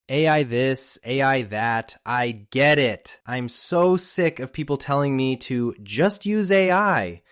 AI this, AI that, I get it. I'm so sick of people telling me to just use AI.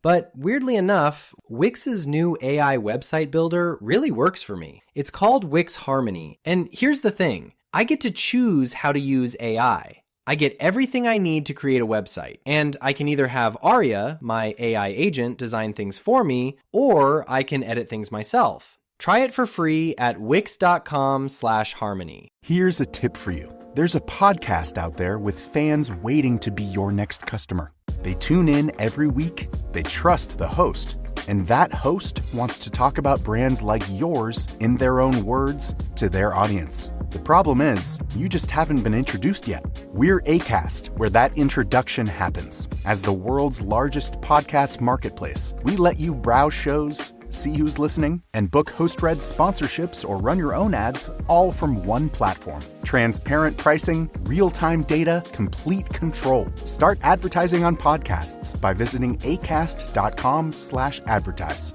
But weirdly enough, Wix's new AI website builder really works for me. It's called Wix Harmony, and here's the thing. I get to choose how to use AI. I get everything I need to create a website, and I can either have Aria, my AI agent, design things for me, or I can edit things myself. Try it for free at wix.com/harmony. Here's a tip for you. There's a podcast out there with fans waiting to be your next customer. They tune in every week, they trust the host, and that host wants to talk about brands like yours in their own words to their audience. The problem is, you just haven't been introduced yet. We're Acast, where that introduction happens. As the world's largest podcast marketplace, we let you browse shows, see who's listening, and book host-read sponsorships or run your own ads all from one platform. Transparent pricing, real-time data, complete control. Start advertising on podcasts by visiting acast.com/advertise.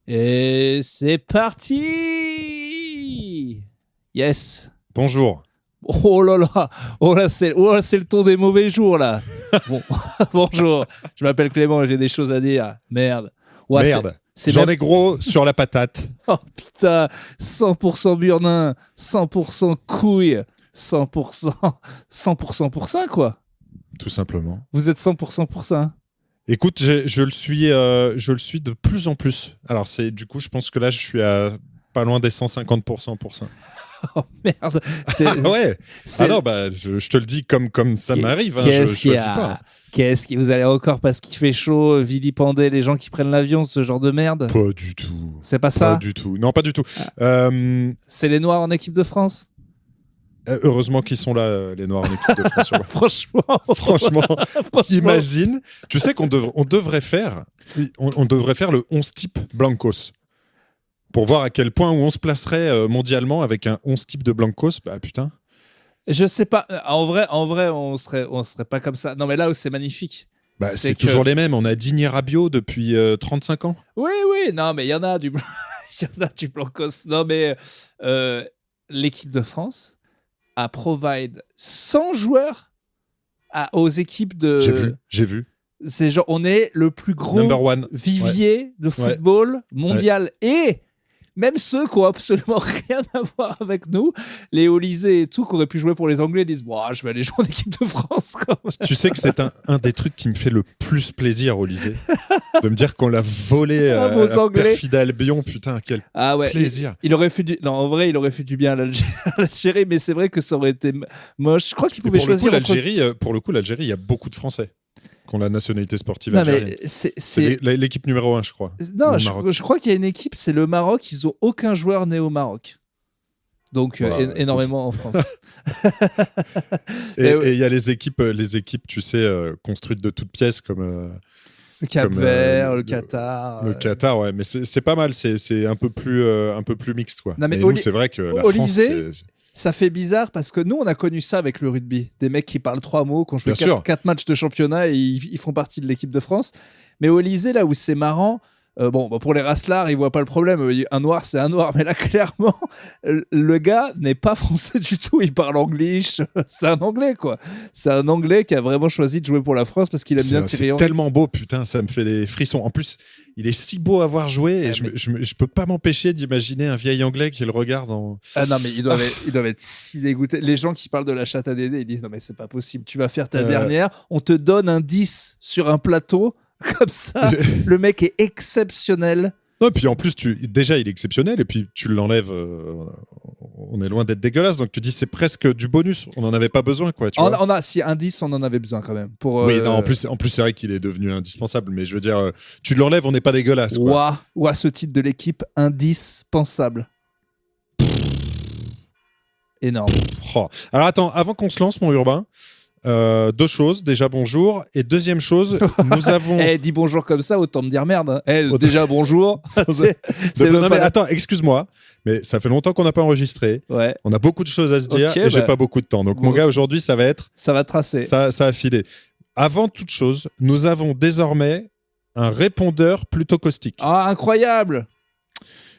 Et c'est parti. Yes. Bonjour. Oh là, c'est le ton des mauvais jours là. Bon, bonjour. Je m'appelle Clément et j'ai des choses à dire. Merde. Ouais, Merde. J'en ai gros sur la patate. Oh putain, 100% burnin, 100% couille, 100% pour ça quoi. Tout simplement. Vous êtes 100% pour ça. Écoute, je le suis de plus en plus. Alors du coup, je pense que là, je suis à pas loin des 150% pour ça. Oh merde. Ouais. Non, bah, je te le dis comme ça m'arrive. Hein, Qu'est-ce je choisis pas. Qu'est-ce qui vous allez encore parce qu'il fait chaud vilipender les gens qui prennent l'avion, ce genre de merde? Pas du tout. C'est pas ça? Pas du tout. Non, pas du tout. C'est les Noirs en équipe de France? Heureusement qu'ils sont là, les Noirs en équipe de France. Franchement. Imagine. Tu sais qu'on devrait faire le 11 type Blancos. Pour voir à quel point où on se placerait mondialement avec un 11 type de Blancos. Bah putain. Je sais pas. En vrai, on serait pas comme ça. Non, mais là où c'est magnifique. Bah, c'est toujours les mêmes. On a Digne Rabiot depuis 35 ans. Oui. Non, mais il y en a du Blancos. Non, mais l'équipe de France a provide 100 joueurs aux équipes de... J'ai vu. C'est genre, on est le plus gros vivier de football mondial. Et même ceux qui n'ont absolument rien à voir avec nous, les Olysée et tout, qui auraient pu jouer pour les Anglais, disent je vais aller jouer en équipe de France. Tu sais que c'est un des trucs qui me fait le plus plaisir, Olysée. De me dire qu'on l'a volé à perfide Albion. Putain, quel plaisir. Il aurait fait en vrai, il aurait fait du bien à l'Algérie, mais c'est vrai que ça aurait été moche. Je crois qu'il pouvait choisir Pour le coup, l'Algérie, il y a beaucoup de Français qui ont la nationalité sportive algérienne. C'est l'équipe numéro 1, je crois. Non, je crois qu'il y a une équipe, c'est le Maroc, ils n'ont aucun joueur né au Maroc. Donc, énormément en France. Et il y a les équipes, tu sais, construites de toutes pièces comme... le Cap-Vert, le Qatar. Le Qatar, ouais, mais c'est pas mal, c'est un peu plus mixte, quoi. Non, mais nous, c'est vrai que la France, ça fait bizarre parce que nous, on a connu ça avec le rugby. Des mecs qui parlent 3 mots, qui ont joué 4 matchs de championnat et ils font partie de l'équipe de France. Mais au Élysée, là où c'est marrant, pour les Raslards, ils voient pas le problème. Un noir, c'est un noir. Mais là, clairement, le gars n'est pas français du tout. Il parle anglais. C'est un anglais, quoi. C'est un anglais qui a vraiment choisi de jouer pour la France parce qu'il aime bien tirer. C'est tellement beau, putain, ça me fait des frissons. En plus, il est si beau à voir jouer et je peux pas m'empêcher d'imaginer un vieil anglais qui le regarde en... Ah non, mais ils doivent être si dégoûtés. Les gens qui parlent de la chatte à Dédé, ils disent non, mais c'est pas possible. Tu vas faire ta dernière. On te donne un 10 sur un plateau. Comme ça, le mec est exceptionnel. Non, et puis en plus, déjà, il est exceptionnel, et puis tu l'enlèves, on est loin d'être dégueulasse, donc tu dis c'est presque du bonus, on n'en avait pas besoin, quoi. Si un 10, on en avait besoin quand même. Oui, non, en plus c'est vrai qu'il est devenu indispensable, mais je veux dire, tu l'enlèves, on n'est pas dégueulasse, quoi. Ou à ce titre de l'équipe, indispensable. Énorme. Alors attends, avant qu'on se lance, mon Urbain, 2 choses. Déjà, bonjour. Et deuxième chose, nous avons... dis bonjour comme ça, autant me dire merde. Déjà, bonjour. Attends, excuse-moi, mais ça fait longtemps qu'on n'a pas enregistré. Ouais. On a beaucoup de choses à se dire et j'ai pas beaucoup de temps. Donc, mon gars, aujourd'hui, ça va tracer. Ça va filer. Avant toute chose, nous avons désormais un répondeur plutôt caustique. Ah, incroyable!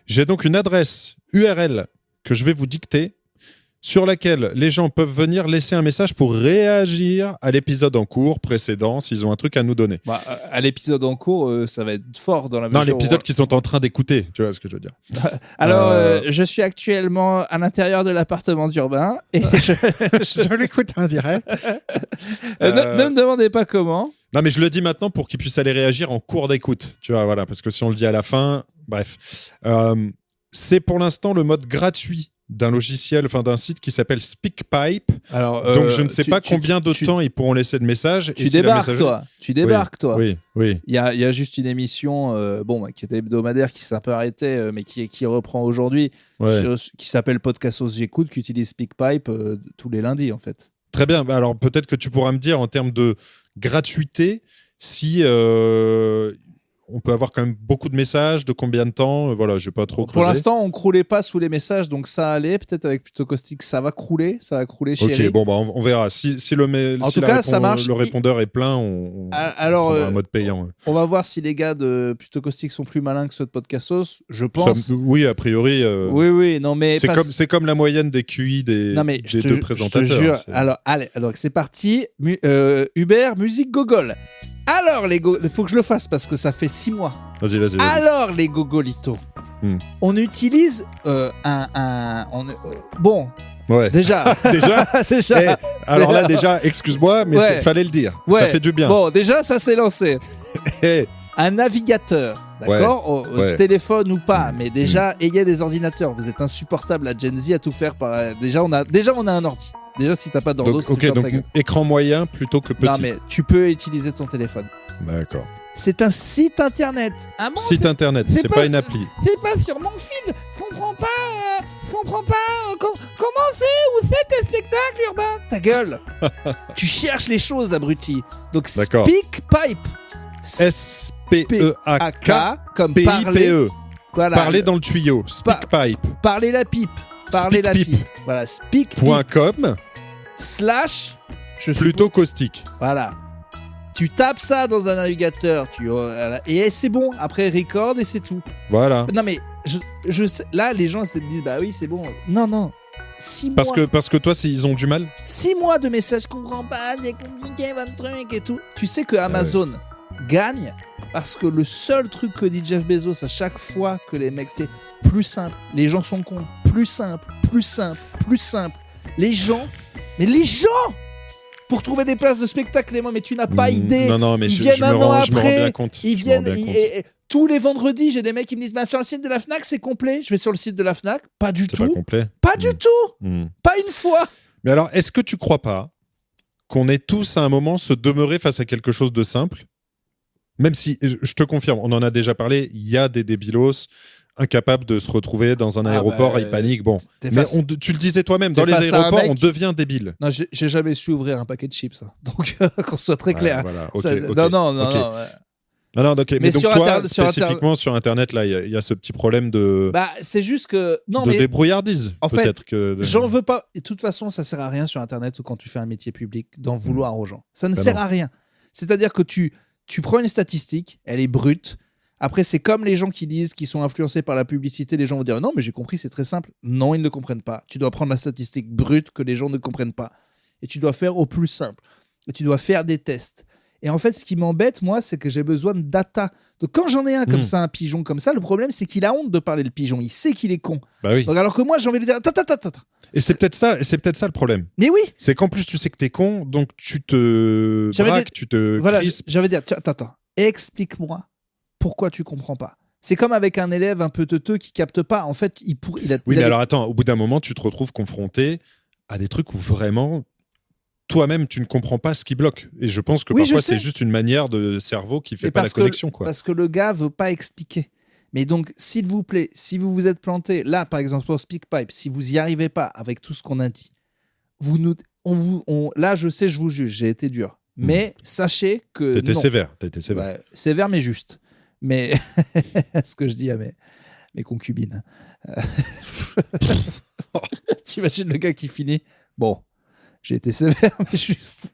J'ai donc une adresse URL que je vais vous dicter, sur laquelle les gens peuvent venir laisser un message pour réagir à l'épisode en cours précédent, s'ils ont un truc à nous donner. Bah, à l'épisode en cours, ça va être fort dans la mesure. Non, l'épisode qu'ils sont en train d'écouter, tu vois ce que je veux dire. Alors, je suis actuellement à l'intérieur de l'appartement d'Urbain et je l'écoute en direct. Ne me demandez pas comment. Non, mais je le dis maintenant pour qu'ils puissent aller réagir en cours d'écoute, tu vois, voilà, parce que si on le dit à la fin, bref. C'est pour l'instant le mode gratuit d'un logiciel, enfin d'un site qui s'appelle SpeakPipe. Alors, donc je ne sais pas combien de temps ils pourront laisser de messages. Tu débarques, toi. Tu débarques, toi. Oui. Il y a juste une émission qui était hebdomadaire, qui s'est un peu arrêtée, mais qui reprend aujourd'hui, qui s'appelle Podcastos J'écoute, qui utilise SpeakPipe tous les lundis, en fait. Très bien. Bah, alors peut-être que tu pourras me dire en termes de gratuité si... on peut avoir quand même beaucoup de messages, de combien de temps, voilà, je vais pas trop creuser. Pour l'instant, on croulait pas sous les messages, donc ça allait. Peut-être avec Plutôt Caustique, ça va crouler chérie. Ok, bon, bah, on verra. Si Ça marche. Le répondeur est plein, on prendra un mode payant. On va voir si les gars de Plutôt Caustique sont plus malins que ceux de Podcastos, je pense. Oui, a priori. Oui, non, mais... C'est comme la moyenne des QI des deux présentateurs. Je te jure. Alors, allez, c'est parti. Hubert, musique gogol. Alors, il faut que je le fasse parce que ça fait 6 mois. Vas-y. Alors, les gogolitos, on utilise bon. Ouais. Déjà. déjà. Alors là, déjà, excuse-moi, mais fallait le dire. Ça fait du bien. Bon, déjà, ça s'est lancé. Un navigateur, d'accord, au téléphone ou pas, mais déjà, ayez des ordinateurs. Vous êtes insupportable à Gen Z à tout faire par. Déjà, on a un ordi. Déjà, si t'as pas d'ordo, donc écran moyen plutôt que petit. Non, mais tu peux utiliser ton téléphone. D'accord. C'est un site internet. Site internet, c'est pas une appli. C'est pas sur mon feed. Je comprends pas. Comment c'est? Où c'est tes spectacles, Urbain? Ta gueule. Tu cherches les choses, abruti. Donc, SpeakPipe. SPEAK comme PIPE. Voilà. Parler dans le tuyau. SpeakPipe. Parler la pipe. Voilà, speak.com / Plutôt Caustique. Voilà. Tu tapes ça dans un navigateur, et c'est bon. Après, record et c'est tout. Voilà. Non, mais je sais, là, les gens se disent, bah oui, c'est bon. Non. 6 mois. Parce que toi, ils ont du mal. 6 mois de messages, je comprends pas, c'est compliqué, votre truc et tout. Tu sais que Amazon gagne parce que le seul truc que dit Jeff Bezos à chaque fois que les mecs, c'est plus simple. Les gens sont cons. Plus simple. Les gens, pour trouver des places de spectacle, mais tu n'as pas idée. Non, mais ils viennent un an après. Je me rends bien compte. Ils viennent. Tous les vendredis, j'ai des mecs qui me disent sur le site de la Fnac, c'est complet. Je vais sur le site de la Fnac. Pas du tout. C'est pas complet. Pas du tout. Pas une fois. Mais alors, est-ce que tu crois pas qu'on est tous à un moment se demeurer face à quelque chose de simple? Même si, je te confirme, on en a déjà parlé, il y a des débilos incapables de se retrouver dans un aéroport, ils paniquent. Bon, mais tu le disais toi-même, dans les aéroports, on devient débile. Non, j'ai jamais su ouvrir un paquet de chips, hein. Donc qu'on soit très clair. Voilà, Non, ok. Mais donc toi, spécifiquement sur Internet, là, il y a ce petit problème de. Bah, c'est juste que débrouillardise. En fait, j'en veux pas. Et de toute façon, ça sert à rien sur Internet ou quand tu fais un métier public d'en vouloir aux gens. Ça ne sert à rien. C'est-à-dire que tu prends une statistique, elle est brute. Après, c'est comme les gens qui disent qu'ils sont influencés par la publicité. Les gens vont dire non, mais j'ai compris, c'est très simple. Non, ils ne comprennent pas. Tu dois prendre la statistique brute que les gens ne comprennent pas. Et tu dois faire au plus simple. Et tu dois faire des tests. Et en fait, ce qui m'embête, moi, c'est que j'ai besoin de data. Donc, quand j'en ai un comme ça, un pigeon comme ça, le problème, c'est qu'il a honte de parler le pigeon. Il sait qu'il est con. Bah oui. Donc, alors que moi, j'ai envie de dire attends. Et c'est peut-être ça le problème. Mais oui. C'est qu'en plus, tu sais que t'es con, donc tu te braques, tu te crispes. J'avais dire, attends, explique-moi pourquoi tu comprends pas. C'est comme avec un élève un peu teuteux qui capte pas. En fait, mais alors attends, au bout d'un moment, tu te retrouves confronté à des trucs où vraiment toi-même, tu ne comprends pas ce qui bloque. Et je pense que parfois, c'est juste une manière de cerveau qui fait pas la connexion. Parce que le gars veut pas expliquer. Mais donc, s'il vous plaît, si vous vous êtes planté, là, par exemple, pour SpeakPipe, si vous y arrivez pas avec tout ce qu'on a dit, là, je sais, je vous juge, j'ai été dur. Mais sachez que T'as été sévère. Ouais, sévère, mais juste. Mais ce que je dis à mes concubines. T'imagines le gars qui finit. Bon, j'ai été sévère, mais juste.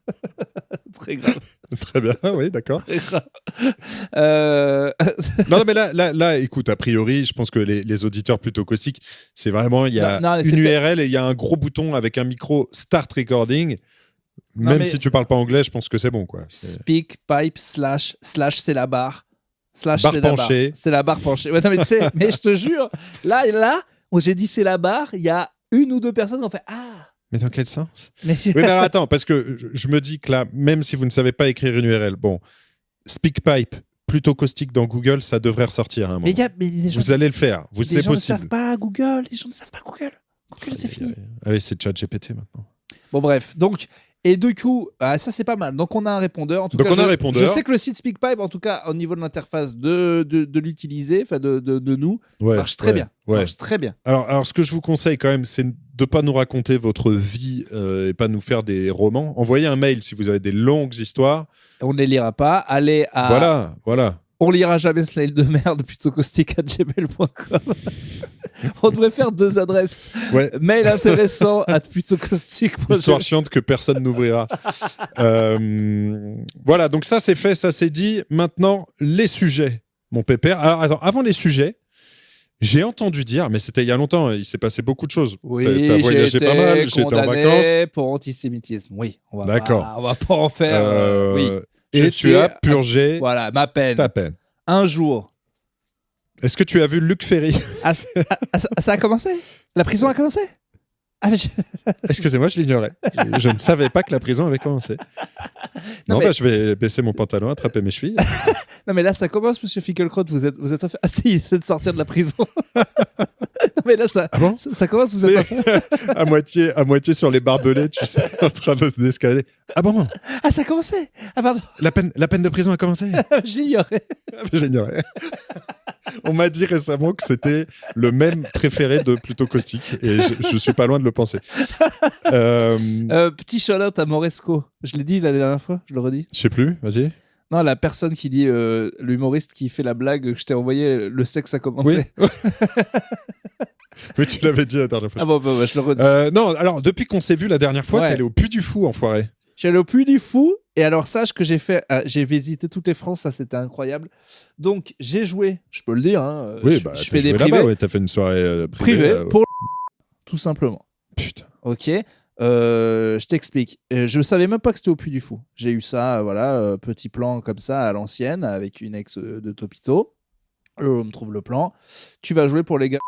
Très grave. Très bien, oui, d'accord. Très grave. Non, mais là, écoute, a priori, je pense que les auditeurs plutôt caustiques, c'est vraiment, il y a une URL et il y a un gros bouton avec un micro Start Recording. Même si tu parles pas anglais, je pense que c'est bon, quoi. Speakpipe / c'est la barre. Barre penchée. C'est la barre penchée. Ouais, non, mais tu sais, mais je te jure, là, où j'ai dit c'est la barre, il y a une ou deux personnes qui ont fait ah. Mais dans quel sens ? Oui, mais alors attends, parce que je me dis que là, même si vous ne savez pas écrire une URL, bon, SpeakPipe, plutôt caustique dans Google, ça devrait ressortir à un moment. Vous allez le faire, c'est possible. Les gens ne savent pas Google, Google, c'est fini. Allez, c'est ChatGPT maintenant. Bon, bref, donc... Et du coup, ça c'est pas mal. Donc on a un répondeur. En tout cas, je sais que le site SpeakPipe, en tout cas au niveau de l'interface de l'utiliser, enfin de nous, ça marche très bien. Ça marche très bien. Alors ce que je vous conseille quand même, c'est de pas nous raconter votre vie et pas nous faire des romans. Envoyez un mail si vous avez des longues histoires. On ne les lira pas. Allez à. Voilà. On lira jamais ce mail de merde plutôt caustique@gmail.com. On devrait faire 2 adresses. Ouais. Mail intéressant @plutôcaustique.com. Histoire chiante que personne n'ouvrira. Voilà, donc ça c'est fait, ça c'est dit. Maintenant, les sujets, mon pépère. Alors attends, avant les sujets, j'ai entendu dire, mais c'était il y a longtemps, il s'est passé beaucoup de choses. Oui, t'as voyagé pas mal, j'étais en vacances. Pour antisémitisme, oui. On va pas en faire. Oui. Et tu as purgé voilà, ma peine. Ta peine. Un jour. Est-ce que tu as vu Luc Ferry ? Ça a commencé ? La prison a commencé ? Excusez-moi, je l'ignorais. Je ne savais pas que la prison avait commencé. Non, je vais baisser mon pantalon, attraper mes chevilles. Non, mais là, ça commence, monsieur Finkielkraut. Vous êtes en fait... Ah si, c'est de sortir de la prison. Non, mais là, ça commence, vous êtes en fait... à moitié sur les barbelés, tu sais, en train d'escalader. Ah bon ? Ah, ça a commencé ? Ah, pardon. La peine de prison a commencé ? J'ignorais. On m'a dit récemment que c'était le même préféré de Plutôt Caustique et je suis pas loin de le penser. Petit shout-out à Moresco. Je l'ai dit la dernière fois, je le redis. Je sais plus, vas-y. Non, la personne qui dit, l'humoriste qui fait la blague que je t'ai envoyé, le sexe a commencé. Oui. Mais tu l'avais dit la dernière fois. Ah bon, je le redis. Non, alors depuis qu'on s'est vu la dernière fois, t'es allé au Puy du Fou, enfoiré. Je suis allé au Puy du Fou. Et alors, sache que j'ai visité toutes les France, ça c'était incroyable. Donc, j'ai joué, je peux le dire. Hein, oui, je fais des privés. Ouais, t'as fait une soirée privée. Pour tout simplement. Putain. Ok. Je t'explique. Je savais même pas que c'était au Puy du Fou. J'ai eu ça, petit plan comme ça à l'ancienne avec une ex de Topito. On me trouve le plan. Tu vas jouer pour les gars.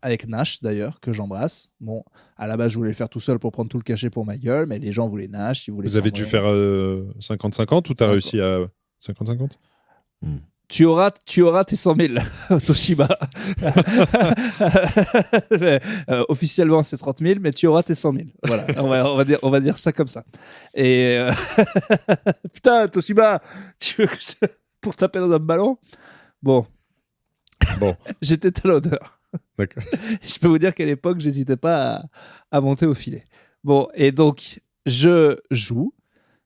Avec Nash d'ailleurs, que j'embrasse. Bon, à la base, je voulais le faire tout seul pour prendre tout le cachet pour ma gueule, mais les gens voulaient Nash. Vous avez dû faire 50-50 ou t'as réussi à 50-50 Tu auras tes 100 000 au Toshiba. Officiellement, c'est 30 000, mais tu auras tes 100 000. Voilà, on va dire ça comme ça. Et putain, Toshiba, tu veux que pour taper dans un ballon ? Bon. J'étais talonneur. D'accord. Je peux vous dire qu'à l'époque, j'hésitais pas à monter au filet. Bon, et donc, je joue.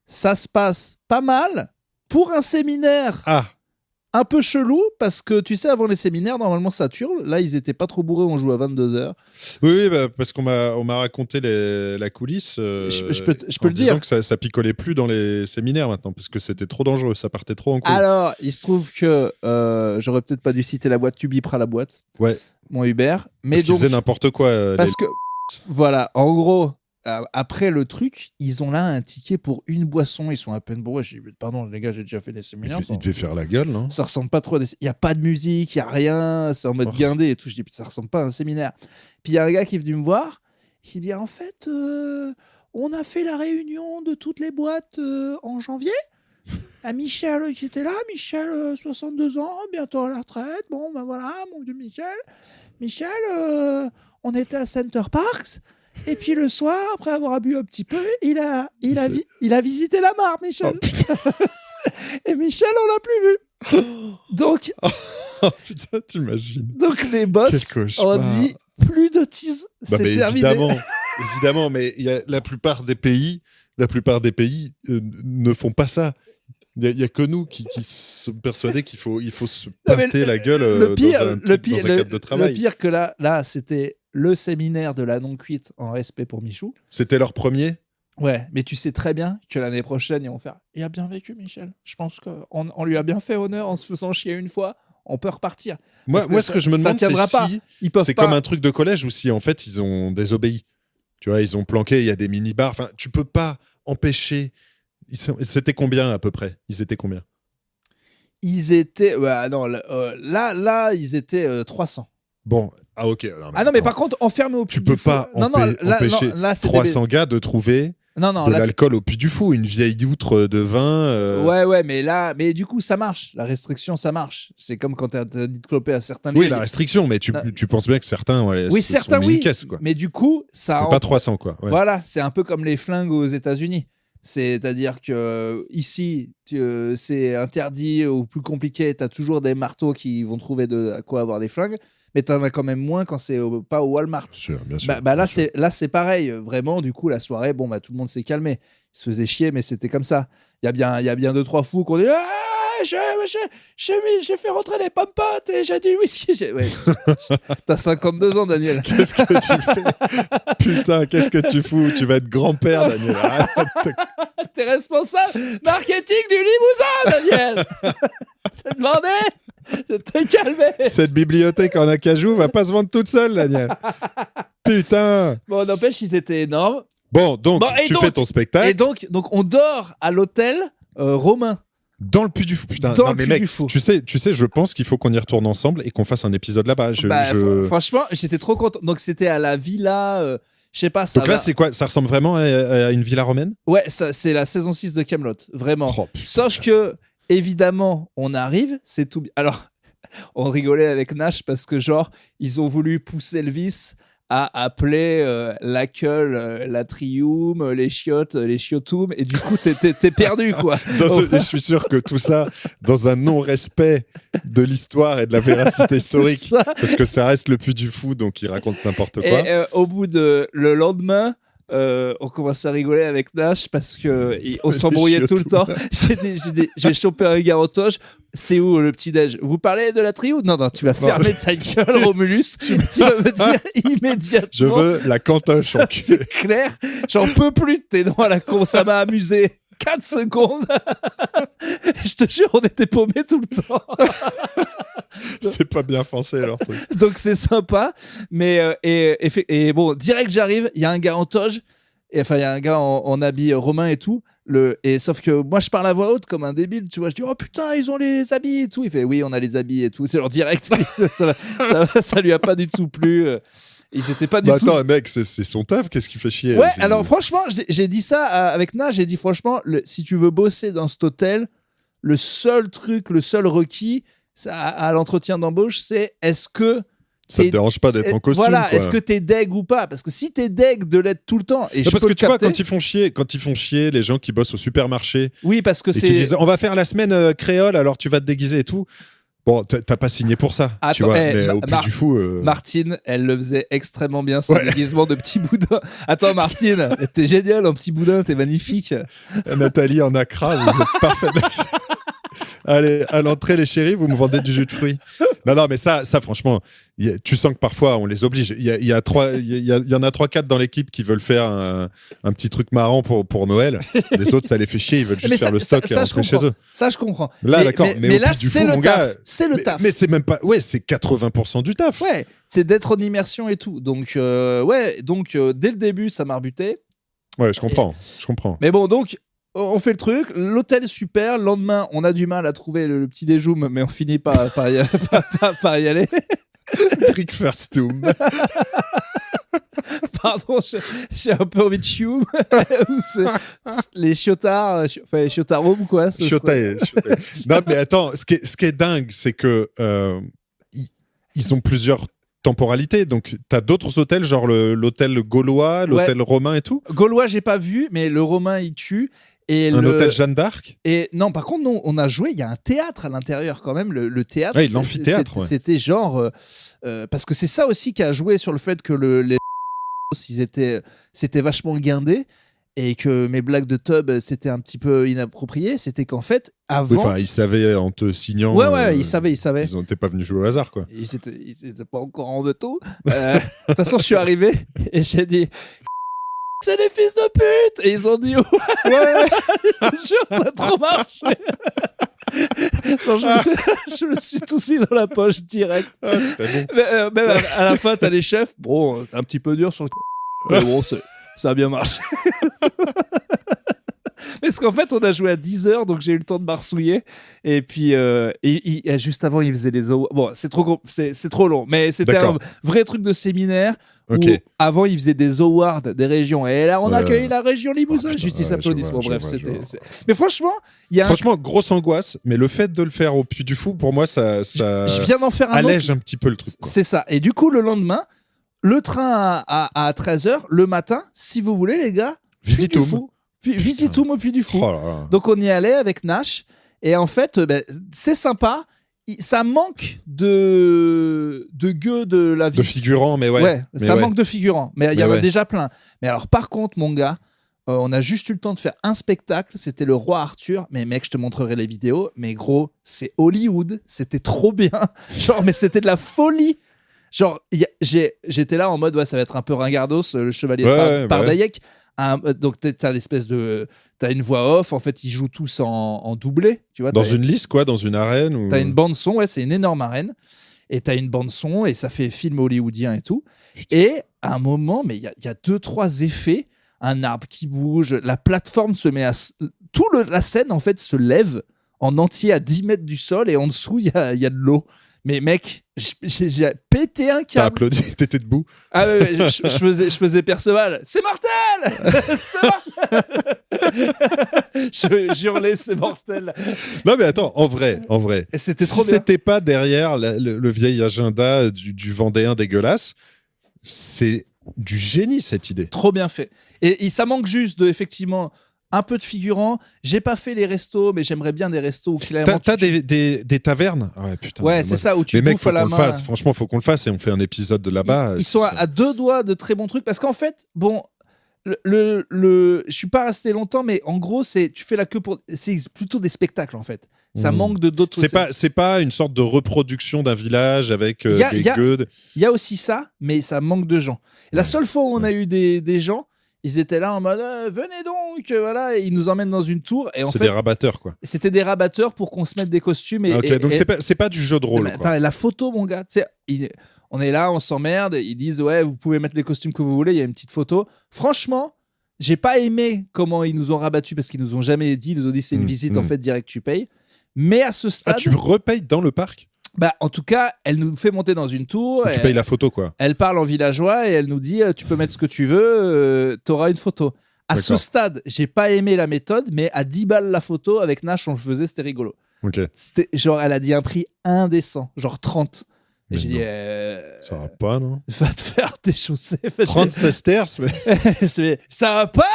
Ça se passe pas mal pour un séminaire. Un peu chelou, parce que tu sais, avant les séminaires, normalement ça hurle. Là, ils étaient pas trop bourrés, on joue à 22h. Oui, parce qu'on m'a raconté la coulisse. Je peux le dire. Disant que ça picolait plus dans les séminaires maintenant, parce que c'était trop dangereux, ça partait trop en couille. Alors, il se trouve que j'aurais peut-être pas dû citer la boîte, tu biperas la boîte. Ouais. Mon Uber. Mais parce qu'ils faisaient n'importe quoi. Parce que, voilà, en gros, après le truc, ils ont là un ticket pour une boisson, ils sont à peine bourrés. Je dis, pardon les gars, j'ai déjà fait des séminaires. Il devait faire la gueule, non ? Ça ressemble pas trop il n'y a pas de musique, il n'y a rien, c'est en mode guindé et tout. Je dis, ça ressemble pas à un séminaire. Puis il y a un gars qui est venu me voir, il dit, en fait, on a fait la réunion de toutes les boîtes en janvier. À Michel qui était là, Michel, 62 ans, bientôt à la retraite. Bon, ben voilà, mon vieux Michel. Michel, on était à Center Parks. Et puis le soir, après avoir bu un petit peu, il a visité la mare, Michel. Et Michel, on l'a plus vu. Donc, putain, t'imagines. Donc les boss ont dit plus de tease, c'est terminé. Évidemment, mais la plupart des pays ne font pas ça. Il n'y a que nous qui sommes persuadés qu'il faut se pâter la gueule dans un cadre de travail. Le pire que là, c'était le séminaire de la non-cuite en respect pour Michou. C'était leur premier ? Ouais, mais tu sais très bien que l'année prochaine, ils vont faire « Il a bien vécu, Michel. Je pense qu'on lui a bien fait honneur en se faisant chier une fois. On peut repartir. » Moi, ce que je me demande, c'est comme un truc de collège où si, en fait, ils ont désobéi. Tu vois, ils ont planqué, il y a des mini-bars. Enfin, tu peux pas empêcher... C'était combien, à peu près ? Ils étaient combien ? Ils étaient... non, là, ils étaient 300. Bon, ok. Non, mais par contre, enfermé au Puy du Fou... Tu peux pas empêcher 300 gars de trouver... de l'alcool au Puy du Fou, une vieille outre de vin. Ouais, mais du coup, ça marche. La restriction, ça marche. C'est comme quand t'as dit de cloper à certains lieux. Oui, la restriction, mais tu penses bien que certains, certains, sont oui. caisse, quoi. Mais du coup, ça. Pas 300, quoi. Ouais. Voilà, c'est un peu comme les flingues aux États-Unis. C'est-à-dire que ici, c'est interdit ou plus compliqué. T'as toujours des marteaux qui vont trouver à quoi avoir des flingues. Mais t'en as quand même moins quand c'est pas au Walmart. Bien sûr. Là, c'est pareil. Vraiment, du coup, la soirée, tout le monde s'est calmé. Ils se faisaient chier, mais c'était comme ça. Il y a bien 2-3 fous qui ont dit j'ai fait rentrer les pommes-potes et j'ai du whisky. Ouais. T'as 52 ans, Daniel. Qu'est-ce que tu fais ? Putain, qu'est-ce que tu fous ? Tu vas être grand-père, Daniel. T'es responsable marketing du Limousin, Daniel. T'as demandé de te calmer. Cette bibliothèque en acajou va pas se vendre toute seule, Daniel. Putain. Bon, n'empêche, ils étaient énormes. Bon, donc, tu fais ton spectacle. Et donc on dort à l'hôtel Romain. Dans le Puy du Fou, putain. Dans non, mais mec, tu sais, je pense qu'il faut qu'on y retourne ensemble et qu'on fasse un épisode là-bas. Franchement, j'étais trop content. Donc, c'était à la villa, je sais pas. Donc là, c'est quoi ? Ça ressemble vraiment à une villa romaine ? Ouais, c'est la saison 6 de Kaamelott, vraiment. Oh, putain, Sauf que, évidemment, on arrive, c'est tout. Alors, on rigolait avec Nash parce que, genre, ils ont voulu pousser le vice à appeler la queue, l'atrium, les chiottes, les chiotoum, et du coup, t'es perdu, quoi. Je suis sûr que tout ça, dans un non-respect de l'histoire et de la véracité historique, parce que ça reste le Puy du Fou, donc il raconte n'importe quoi. Et au bout le lendemain, on commence à rigoler avec Nash parce qu'on s'embrouillait tout le temps. J'ai chopé un gars au toge. C'est où le petit-déj ? Vous parlez de la trio ? Non, tu vas fermer ta gueule, Romulus. Tu vas me dire immédiatement. Je veux la cantoche. C'est clair. J'en peux plus de tes noms à la con. Ça m'a amusé 4 secondes. Je te jure, on était paumés tout le temps. C'est pas bien pensé, leur truc. Donc c'est sympa. Mais et bon, direct j'arrive, il y a un gars en toge. Enfin, il y a un gars en habit romain et tout. Et sauf que moi, je parle à voix haute comme un débile, tu vois. Je dis, oh putain, ils ont les habits et tout. Il fait, oui, on a les habits et tout. C'est leur direct. ça lui a pas du tout plu. Ils étaient pas du tout. Attends, mec, c'est son taf. Qu'est-ce qui fait chier ? Ouais, alors franchement, j'ai dit ça avec Nage. J'ai dit, franchement, si tu veux bosser dans cet hôtel, le seul requis à l'entretien d'embauche, c'est est-ce que ça te dérange pas d'être en costume, voilà, quoi. Est-ce que t'es deg ou pas ? Parce que si t'es deg de l'être tout le temps, et parce que tu vois, quand ils font chier les gens qui bossent au supermarché, oui, parce que qui disent on va faire la semaine créole, alors tu vas te déguiser et tout. Bon, t'as pas signé pour ça. Attends, tu vois, mais au Puy du Fou. Martine, elle le faisait extrêmement bien, son déguisement de petit boudin. Attends, Martine, t'es génial en petit boudin, t'es magnifique. Nathalie en Accra, vous êtes parfaite. Allez, à l'entrée, les chéris, vous me vendez du jus de fruits. Non, mais ça franchement, tu sens que parfois, on les oblige. Il y en a 3-4 dans l'équipe qui veulent faire un petit truc marrant pour Noël. Les autres, ça les fait chier, ils veulent juste faire le stock et rentrer chez eux. Ça, je comprends. Là, d'accord. Mais là, c'est le taf. C'est le taf. Mais c'est même pas... Ouais, c'est 80% du taf. Ouais, c'est d'être en immersion et tout. Donc, dès le début, ça m'a rebuté. Ouais, je comprends. Mais bon, donc... On fait le truc, l'hôtel super, le lendemain on a du mal à trouver le petit déjoum, mais on finit par y aller. Breakfast-oom. Pardon, j'ai un peu envie de chioum. Les chiotards, les chiotaroum quoi. Non mais attends, ce qui est dingue, c'est que ils ont plusieurs temporalités, donc t'as d'autres hôtels, genre l'hôtel gaulois, l'hôtel romain et tout. Gaulois j'ai pas vu, mais le romain il tue. Un hôtel Jeanne d'Arc. Et non, par contre, on a joué. Il y a un théâtre à l'intérieur quand même. Le théâtre, ouais, l'amphithéâtre. C'était genre parce que c'est ça aussi qui a joué sur le fait que c'était vachement guindé et que mes blagues de tub c'était un petit peu inapproprié. C'était qu'en fait avant, enfin, ils savaient en te signant. Ouais, ils savaient. Ils n'étaient pas venus jouer au hasard, quoi. Ils étaient pas au courant de tout. De toute façon, je suis arrivé et j'ai dit. c'est des fils de pute. Et ils ont dit ouais. Je te jure, ça a trop marché. Genre, je me suis tous mis dans la poche direct. Ah, bon. Mais à la fin, t'as les chefs. Bon, c'est un petit peu dur sur. Mais bon, ça a bien marché. Parce qu'en fait, on a joué à 10h, donc j'ai eu le temps de marsouiller. Et puis, juste avant, ils faisaient les awards. Bon, c'est trop long, mais c'était un vrai truc de séminaire où avant, ils faisaient des awards des régions. Et là, on a accueilli la région Limousin. Justice applaudissements. Bref, mais franchement, grosse angoisse, mais le fait de le faire au Puy du Fou, pour moi, ça je viens d'en faire un allège autre. un petit peu le truc. Quoi. C'est ça. Et du coup, le lendemain, le train à 13h, le matin, si vous voulez, les gars, Visitum. Visitum au Puy du Fou. Oh là là. Donc on y allait avec Nash et en fait c'est sympa. Ça manque de gueux de la vie. De figurants, mais ouais. Ça manque de figurants, mais il y en a déjà plein. Mais alors par contre, mon gars, on a juste eu le temps de faire un spectacle. C'était le Roi Arthur. Mais mec, je te montrerai les vidéos. Mais gros, c'est Hollywood. C'était trop bien. Genre, mais c'était de la folie. Genre, j'étais là en mode, ça va être un peu ringardos, le chevalier de Pardaillec. Donc t'as l'espèce de, t'as une voix off. En fait, ils jouent tous en doublé, tu vois. Dans une liste, quoi, dans une arène. Ou... T'as une bande son, c'est une énorme arène. Et t'as une bande son et ça fait film hollywoodien et tout. Putain. Et à un moment, mais il y a 2-3 effets, un arbre qui bouge, la plateforme se met à, la scène en fait se lève en entier à 10 mètres du sol et en dessous il y a de l'eau. Mais mec, j'ai pété un câble. T'as applaudi, t'étais debout. Ah ouais, je faisais Perceval. C'est mortel. C'est mortel. Je hurlais, c'est mortel. Non mais attends, en vrai. Et c'était trop bien. C'était pas derrière le vieil agenda du Vendéen dégueulasse. C'est du génie cette idée. Trop bien fait. Et ça manque juste de effectivement. Un peu de figurants. J'ai pas fait les restos, mais j'aimerais bien des restos où clairement. T'as des tavernes. Ouais, putain. Ouais, c'est ça où tu bouffes mecs, à la main. Fasse. Franchement, faut qu'on le fasse et on fait un épisode de là-bas. Ils sont à 2 doigts de très bons trucs parce qu'en fait, bon, je suis pas resté longtemps, mais en gros, tu fais la queue pour. C'est plutôt des spectacles en fait. Ça manque de d'autres. C'est pas une sorte de reproduction d'un village avec des gueules. Il y a aussi ça, mais ça manque de gens. La seule fois où on a eu des gens. Ils étaient là en mode venez donc, voilà, et ils nous emmènent dans une tour. Et en fait, des rabatteurs, quoi. C'était des rabatteurs pour qu'on se mette des costumes. Donc c'est pas du jeu de rôle. Quoi. La photo, mon gars, on est là, on s'emmerde, ils disent ouais, vous pouvez mettre les costumes que vous voulez, il y a une petite photo. Franchement, j'ai pas aimé comment ils nous ont rabattus parce qu'ils nous ont jamais dit, ils nous ont dit c'est une visite en fait direct, tu payes. Mais à ce stade. Ah, tu repayes dans le parc ? Bah, en tout cas, elle nous fait monter dans une tour. Tu payes la photo, quoi. Elle parle en villageois et elle nous dit tu peux mettre ce que tu veux, t'auras une photo. À ce stade, j'ai pas aimé la méthode, mais à 10 balles la photo, avec Nash, on le faisait, c'était rigolo. C'était, genre, elle a dit un prix indécent, genre 30. Et j'ai dit ça va pas, non ? Va te faire déchausser. 30 sesterces, mais... Ça va pas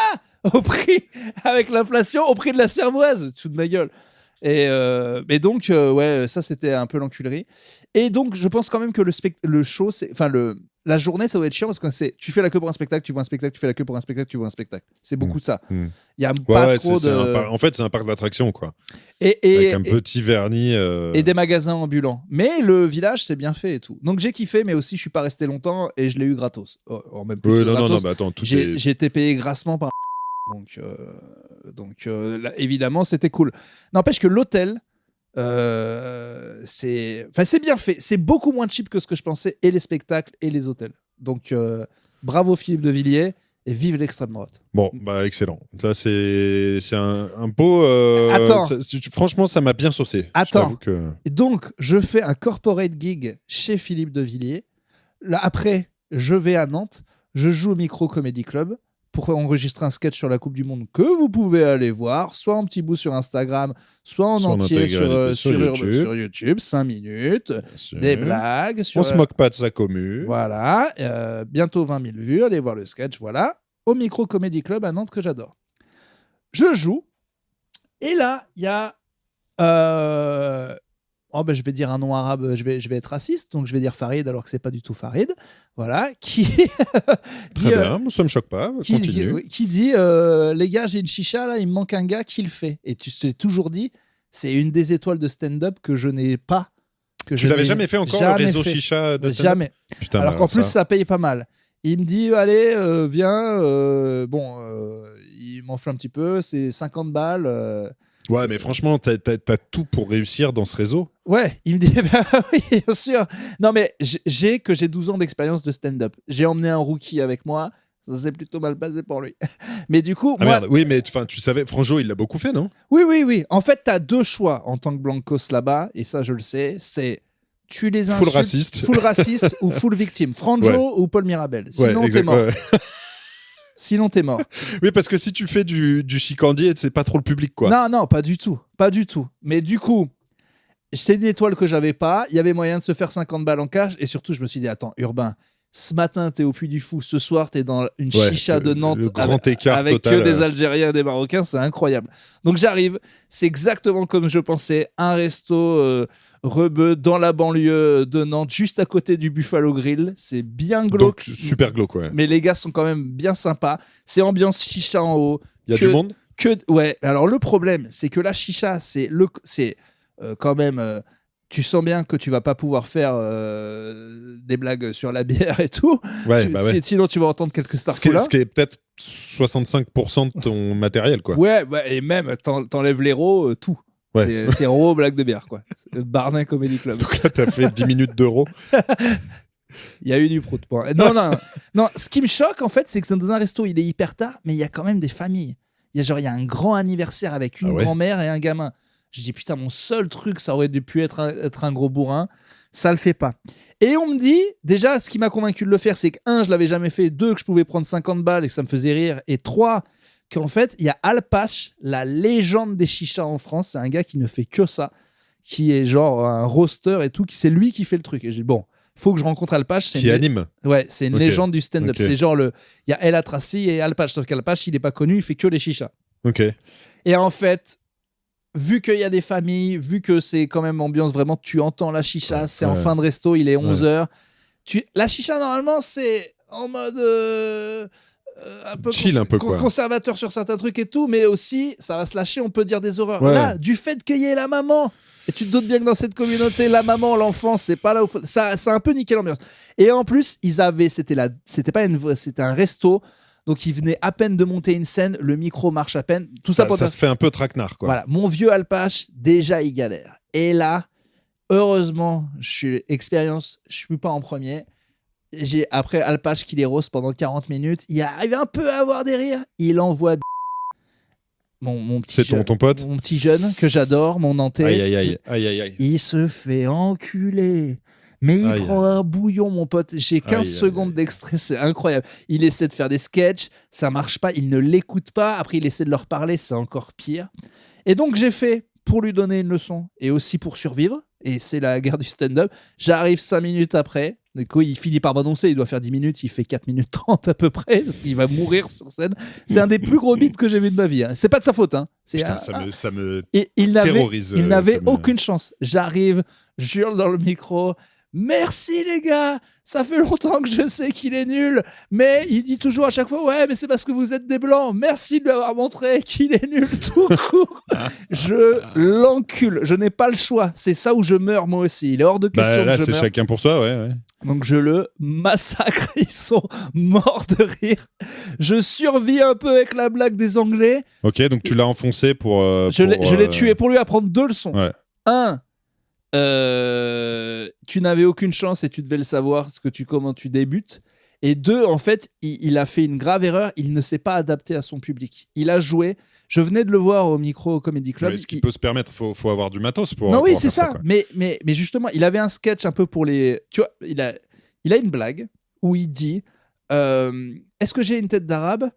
au prix, avec l'inflation, au prix de la cervoise. Tout de ma gueule. Et donc, ça c'était un peu l'enculerie. Et donc, je pense quand même que le show, la journée, ça doit être chiant parce que tu fais la queue pour un spectacle, tu vois un spectacle, tu fais la queue pour un spectacle, tu vois un spectacle. C'est beaucoup ça. Il y a pas trop de. En fait, c'est un parc d'attractions, quoi. Avec un petit vernis. Et des magasins ambulants. Mais le village, c'est bien fait et tout. Donc, j'ai kiffé, mais aussi, je suis pas resté longtemps et je l'ai eu gratos. Même plus gratos. Non, bah attends, j'ai été payé grassement par. Donc là, évidemment, c'était cool. N'empêche que l'hôtel, c'est bien fait. C'est beaucoup moins cheap que ce que je pensais, et les spectacles et les hôtels. Donc, bravo Philippe de Villiers et vive l'extrême droite. Bon, bah excellent. Là, c'est un beau. Attends. Franchement, ça m'a bien saucé. Attends. Et donc, je fais un corporate gig chez Philippe de Villiers. Là, après, je vais à Nantes. Je joue au Micro Comedy Club pour enregistrer un sketch sur la Coupe du Monde que vous pouvez aller voir, soit en petit bout sur Instagram, soit en entier sur YouTube, 5 minutes, des blagues. On se moque pas de sa commu. Voilà, bientôt 20 000 vues, allez voir le sketch, voilà, au Micro Comedy Club à Nantes que j'adore. Je joue, et là, il y a... je vais dire un nom arabe, je vais être raciste, donc je vais dire Farid alors que c'est pas du tout Farid, voilà, qui très bien, ça me choque pas, continue. Qui dit les gars, j'ai une chicha là, il me manque un gars qui le fait, et tu t'es toujours dit c'est une des étoiles de stand-up que je n'ai pas. Tu l'avais jamais fait encore, le réseau chicha de stand-up ? Jamais. Putain, alors qu'en plus ça paye pas mal. Il me dit, allez, viens. Il m'enfle un petit peu, c'est 50 balles. Ouais, mais franchement, t'as tout pour réussir dans ce réseau. Ouais, il me dit, bah oui, bien sûr. Non, mais j'ai 12 ans d'expérience de stand-up. J'ai emmené un rookie avec moi. Ça s'est plutôt mal passé pour lui. Mais du coup, moi... Merde. Oui, mais tu savais, Franjo, il l'a beaucoup fait, non? Oui. En fait, t'as 2 choix en tant que Blancos là-bas, et ça, je le sais, c'est tu les insultes, full raciste ou full victime. Franjo ou Paul Mirabel. Sinon, t'es mort. Sinon, t'es mort. Oui, parce que si tu fais du chicandier, c'est pas trop le public, quoi. Non, pas du tout. Pas du tout. Mais du coup, c'est une étoile que j'avais pas. Il y avait moyen de se faire 50 balles en cash. Et surtout, je me suis dit, attends, Urbain, ce matin, t'es au Puy du Fou. Ce soir, t'es dans une chicha de Nantes le grand écart avec total, que des Algériens et des Marocains. C'est incroyable. Donc, j'arrive. C'est exactement comme je pensais. Un resto rebeu dans la banlieue de Nantes, juste à côté du Buffalo Grill. C'est bien glauque. Donc, super glauque, ouais. Mais les gars sont quand même bien sympas. C'est ambiance chicha en haut. Il y a du monde? Ouais. Alors, le problème, c'est que la chicha, c'est quand même... tu sens bien que tu vas pas pouvoir faire des blagues sur la bière et tout. Ouais. Sinon, tu vas entendre quelques stars. Ce qui est peut-être 65% de ton matériel, quoi. Ouais, et même, t'enlèves l'héros, tout. Ouais. C'est héros, blague de bière, quoi. Barnet Comedy Club. Donc là, t'as fait 10 minutes d'euros. Il y a eu du prout. Non, ce qui me choque, en fait, c'est que dans un resto, il est hyper tard, mais il y a quand même des familles. Il y a un grand anniversaire avec une grand-mère et un gamin. Je dis, putain, mon seul truc, ça aurait pu être un gros bourrin. Ça le fait pas. Et on me dit, déjà, ce qui m'a convaincu de le faire, c'est que 1, je l'avais jamais fait, 2, que je pouvais prendre 50 balles et que ça me faisait rire, et 3, qu'en fait, il y a Alpache, la légende des chichas en France. C'est un gars qui ne fait que ça, qui est genre un roaster et tout, c'est lui qui fait le truc. Et j'ai dit, bon, faut que je rencontre Alpache. Qui anime. Ouais, c'est une légende du stand-up. C'est genre il y a El Atrassi et Alpache, sauf qu'Alpache, il est pas connu, il fait que les chichas. Ok. Et en fait, vu qu'il y a des familles, vu que c'est quand même ambiance vraiment, tu entends la chicha, c'est en fin de resto, il est 11h. La chicha, normalement, c'est en mode un peu chill, un peu quoi. Conservateur sur certains trucs et tout, mais aussi, ça va se lâcher, on peut dire des horreurs. Là, du fait qu'il y ait la maman, et tu te doutes bien que dans cette communauté, la maman, l'enfant, c'est pas là où ça a un peu niqué l'ambiance. Et en plus, c'était un resto. Donc, il venait à peine de monter une scène, le micro marche à peine. Tout ça se fait un peu traquenard, quoi. Voilà, mon vieux Alpache, déjà, il galère. Et là, heureusement, je suis pas en premier. J'ai après Alpache qui les roast pendant 40 minutes. Il arrive un peu à avoir des rires. Il envoie mon petit jeune, ton pote, mon petit jeune que j'adore, mon Nantais. Aïe. Il se fait enculer. Mais il prend un bouillon, mon pote. J'ai 15 secondes d'extrait, c'est incroyable. Il essaie de faire des sketchs, ça marche pas, il ne l'écoute pas. Après, il essaie de leur parler, c'est encore pire. Et donc, j'ai fait, pour lui donner une leçon et aussi pour survivre, et c'est la guerre du stand-up, j'arrive 5 minutes après. Du coup, il finit par m'annoncer, il doit faire 10 minutes, il fait 4 minutes 30 à peu près, parce qu'il va mourir sur scène. C'est un des plus gros beats que j'ai vu de ma vie. Hein. C'est pas de sa faute. Hein. Putain, ça me et il terrorise. Il n'avait aucune chance. J'arrive, j'hurle dans le micro. Merci les gars, ça fait longtemps que je sais qu'il est nul, mais il dit toujours à chaque fois ouais mais c'est parce que vous êtes des blancs, merci de lui avoir montré qu'il est nul tout court. Je l'encule, je n'ai pas le choix, c'est ça où je meurs moi aussi, il est hors de question là, que je c'est meure. chacun pour soi, ouais. Donc je le massacre, ils sont morts de rire. Je survis un peu avec la blague des Anglais. Ok, donc tu l'as enfoncé pour... je l'ai tué pour lui apprendre 2 leçons. Ouais. 1, tu n'avais aucune chance et tu devais le savoir comment tu débutes. Et 2, en fait, il a fait une grave erreur. Il ne s'est pas adapté à son public. Il a joué. Je venais de le voir au Micro Comedy Club. Mais ce qui peut se permettre, faut avoir du matos pour. Non, pour oui, c'est ça. Quoi. Mais justement, il avait un sketch un peu pour les. Tu vois, il a une blague où il dit est-ce que j'ai une tête d'arabe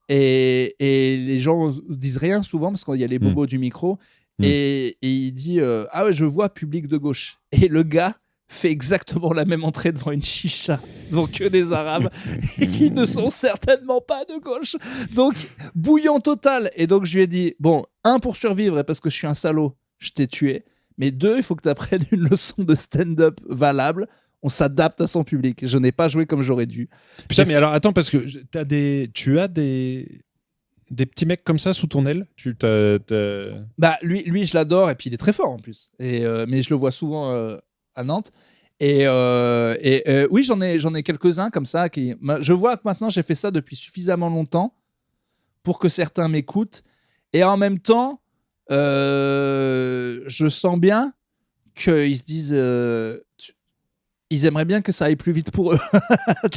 et les gens disent rien souvent parce qu'il y a les bobos du micro. Et il dit ah ouais, je vois public de gauche. Et le gars fait exactement la même entrée devant une chicha, devant que des arabes et qui ne sont certainement pas de gauche. Donc bouillon total. Et donc je lui ai dit bon, 1 pour survivre et parce que je suis un salaud, je t'ai tué. Mais 2, il faut que tu apprennes une leçon de stand-up valable. On s'adapte à son public. Je n'ai pas joué comme j'aurais dû. Putain, mais alors attends, parce que tu as des petits mecs comme ça sous ton aile. Bah lui je l'adore et puis il est très fort en plus. Mais je le vois souvent à Nantes. Et oui, j'en ai quelques-uns comme ça. Je vois que maintenant, j'ai fait ça depuis suffisamment longtemps pour que certains m'écoutent. Et en même temps, je sens bien qu'ils se disent... ils aimeraient bien que ça aille plus vite pour eux.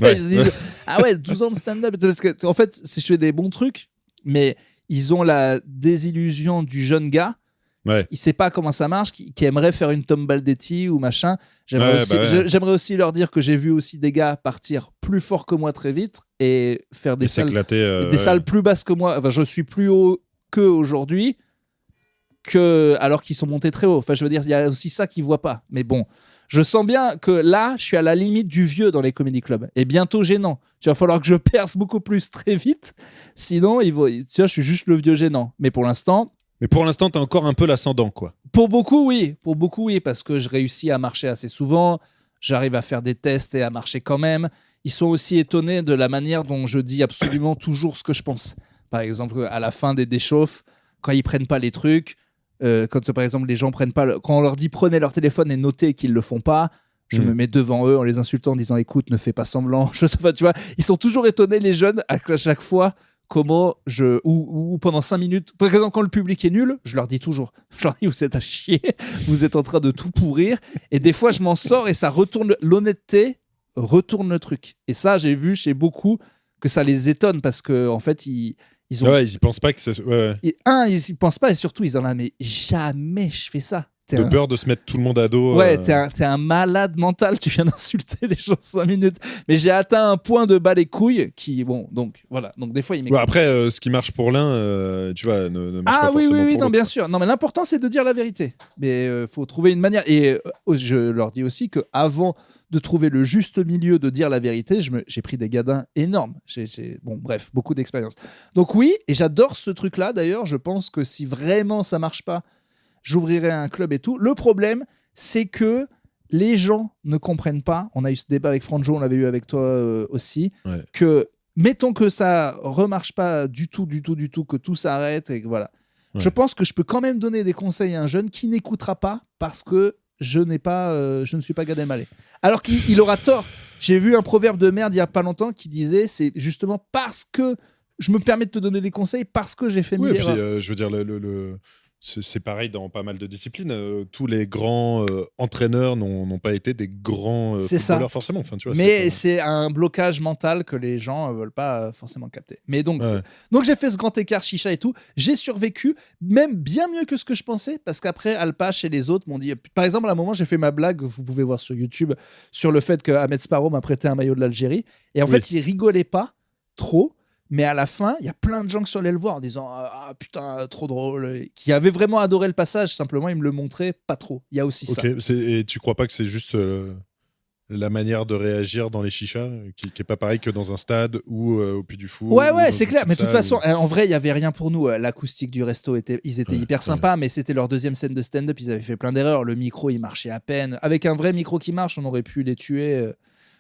Ils se disent, ah ouais, 12 ans de stand-up. Parce que, en fait, je fais des bons trucs, mais ils ont la désillusion du jeune gars. Ouais. Il sait pas comment ça marche, qui aimerait faire une Tom Baldetti ou machin. J'aimerais aussi leur dire que j'ai vu aussi des gars partir plus fort que moi très vite et faire des salles plus basses que moi. Enfin, je suis plus haut qu'eux aujourd'hui, alors qu'ils sont montés très haut. Enfin, je veux dire, il y a aussi ça qu'ils voient pas. Mais bon, je sens bien que là, je suis à la limite du vieux dans les comedy clubs. Et bientôt gênant. Il va falloir que je perce beaucoup plus très vite. Sinon, tu vois, je suis juste le vieux gênant. Mais pour l'instant, t'as encore un peu l'ascendant, quoi. Pour beaucoup, oui, parce que je réussis à marcher assez souvent. J'arrive à faire des tests et à marcher quand même. Ils sont aussi étonnés de la manière dont je dis absolument toujours ce que je pense. Par exemple, à la fin des déchauffes, quand ils prennent pas les trucs, quand par exemple les gens prennent pas, quand on leur dit prenez leur téléphone et notez qu'ils le font pas, je me mets devant eux en les insultant en disant écoute, ne fais pas semblant. Enfin, tu vois, ils sont toujours étonnés les jeunes à chaque fois. Comment ou pendant 5 minutes, par exemple quand le public est nul, je leur dis toujours, vous êtes à chier, vous êtes en train de tout pourrir, et des fois je m'en sors et ça retourne, l'honnêteté retourne le truc. Et ça, j'ai vu chez beaucoup que ça les étonne parce que en fait ils ont, ils y pensent pas que c'est ils y pensent pas, et surtout ils en ont, mais jamais je fais ça. Peur de se mettre tout le monde à dos. Ouais, t'es un malade mental, tu viens d'insulter les gens 5 minutes. Mais j'ai atteint un point de bas les couilles qui, bon, donc voilà. Donc des fois, il m'écoute. Après, ce qui marche pour l'un, tu vois, ne marche pas forcément oui, pour non, bien sûr. Non, mais l'important, c'est de dire la vérité. Mais faut trouver une manière. Et je leur dis aussi qu'avant de trouver le juste milieu de dire la vérité, j'ai pris des gadins énormes. Bon, bref, beaucoup d'expérience. Donc oui, et j'adore ce truc-là. D'ailleurs, je pense que si vraiment ça marche pas, j'ouvrirai un club et tout. Le problème, c'est que les gens ne comprennent pas. On a eu ce débat avec Franjo, on l'avait eu avec toi aussi. Ouais. Que mettons que ça remarche pas du tout, que tout s'arrête et que voilà. Ouais. Je pense que je peux quand même donner des conseils à un jeune qui n'écoutera pas parce que je ne suis pas Gad Elmaleh. Alors qu'il aura tort. J'ai vu un proverbe de merde il y a pas longtemps qui disait c'est justement parce que je me permets de te donner des conseils parce que j'ai fait 1000 erreurs. Et puis je veux dire c'est pareil dans pas mal de disciplines. Tous les grands entraîneurs n'ont pas été des grands footballeurs forcément. Enfin, tu vois, mais c'est un blocage mental que les gens veulent pas forcément capter. Mais donc j'ai fait ce grand écart chicha et tout. J'ai survécu, même bien mieux que ce que je pensais, parce qu'après Alpache et les autres m'ont dit. Par exemple, à un moment, j'ai fait ma blague, vous pouvez voir sur YouTube, sur le fait que Ahmed Sparrow m'a prêté un maillot de l'Algérie. Et en fait, il rigolait pas trop. Mais à la fin, il y a plein de gens qui sont allés le voir en disant « Ah putain, trop drôle », qui avaient vraiment adoré le passage, simplement ils me le montraient pas trop. Il y a aussi ça. Et tu crois pas que c'est juste la manière de réagir dans les chichas qui est pas pareil que dans un stade ou au Puy du Fou? Ouais, c'est clair. Mais de toute façon, en vrai, il y avait rien pour nous. L'acoustique du resto, ils étaient hyper sympas, mais c'était leur deuxième scène de stand-up. Ils avaient fait plein d'erreurs. Le micro, il marchait à peine. Avec un vrai micro qui marche, on aurait pu les tuer.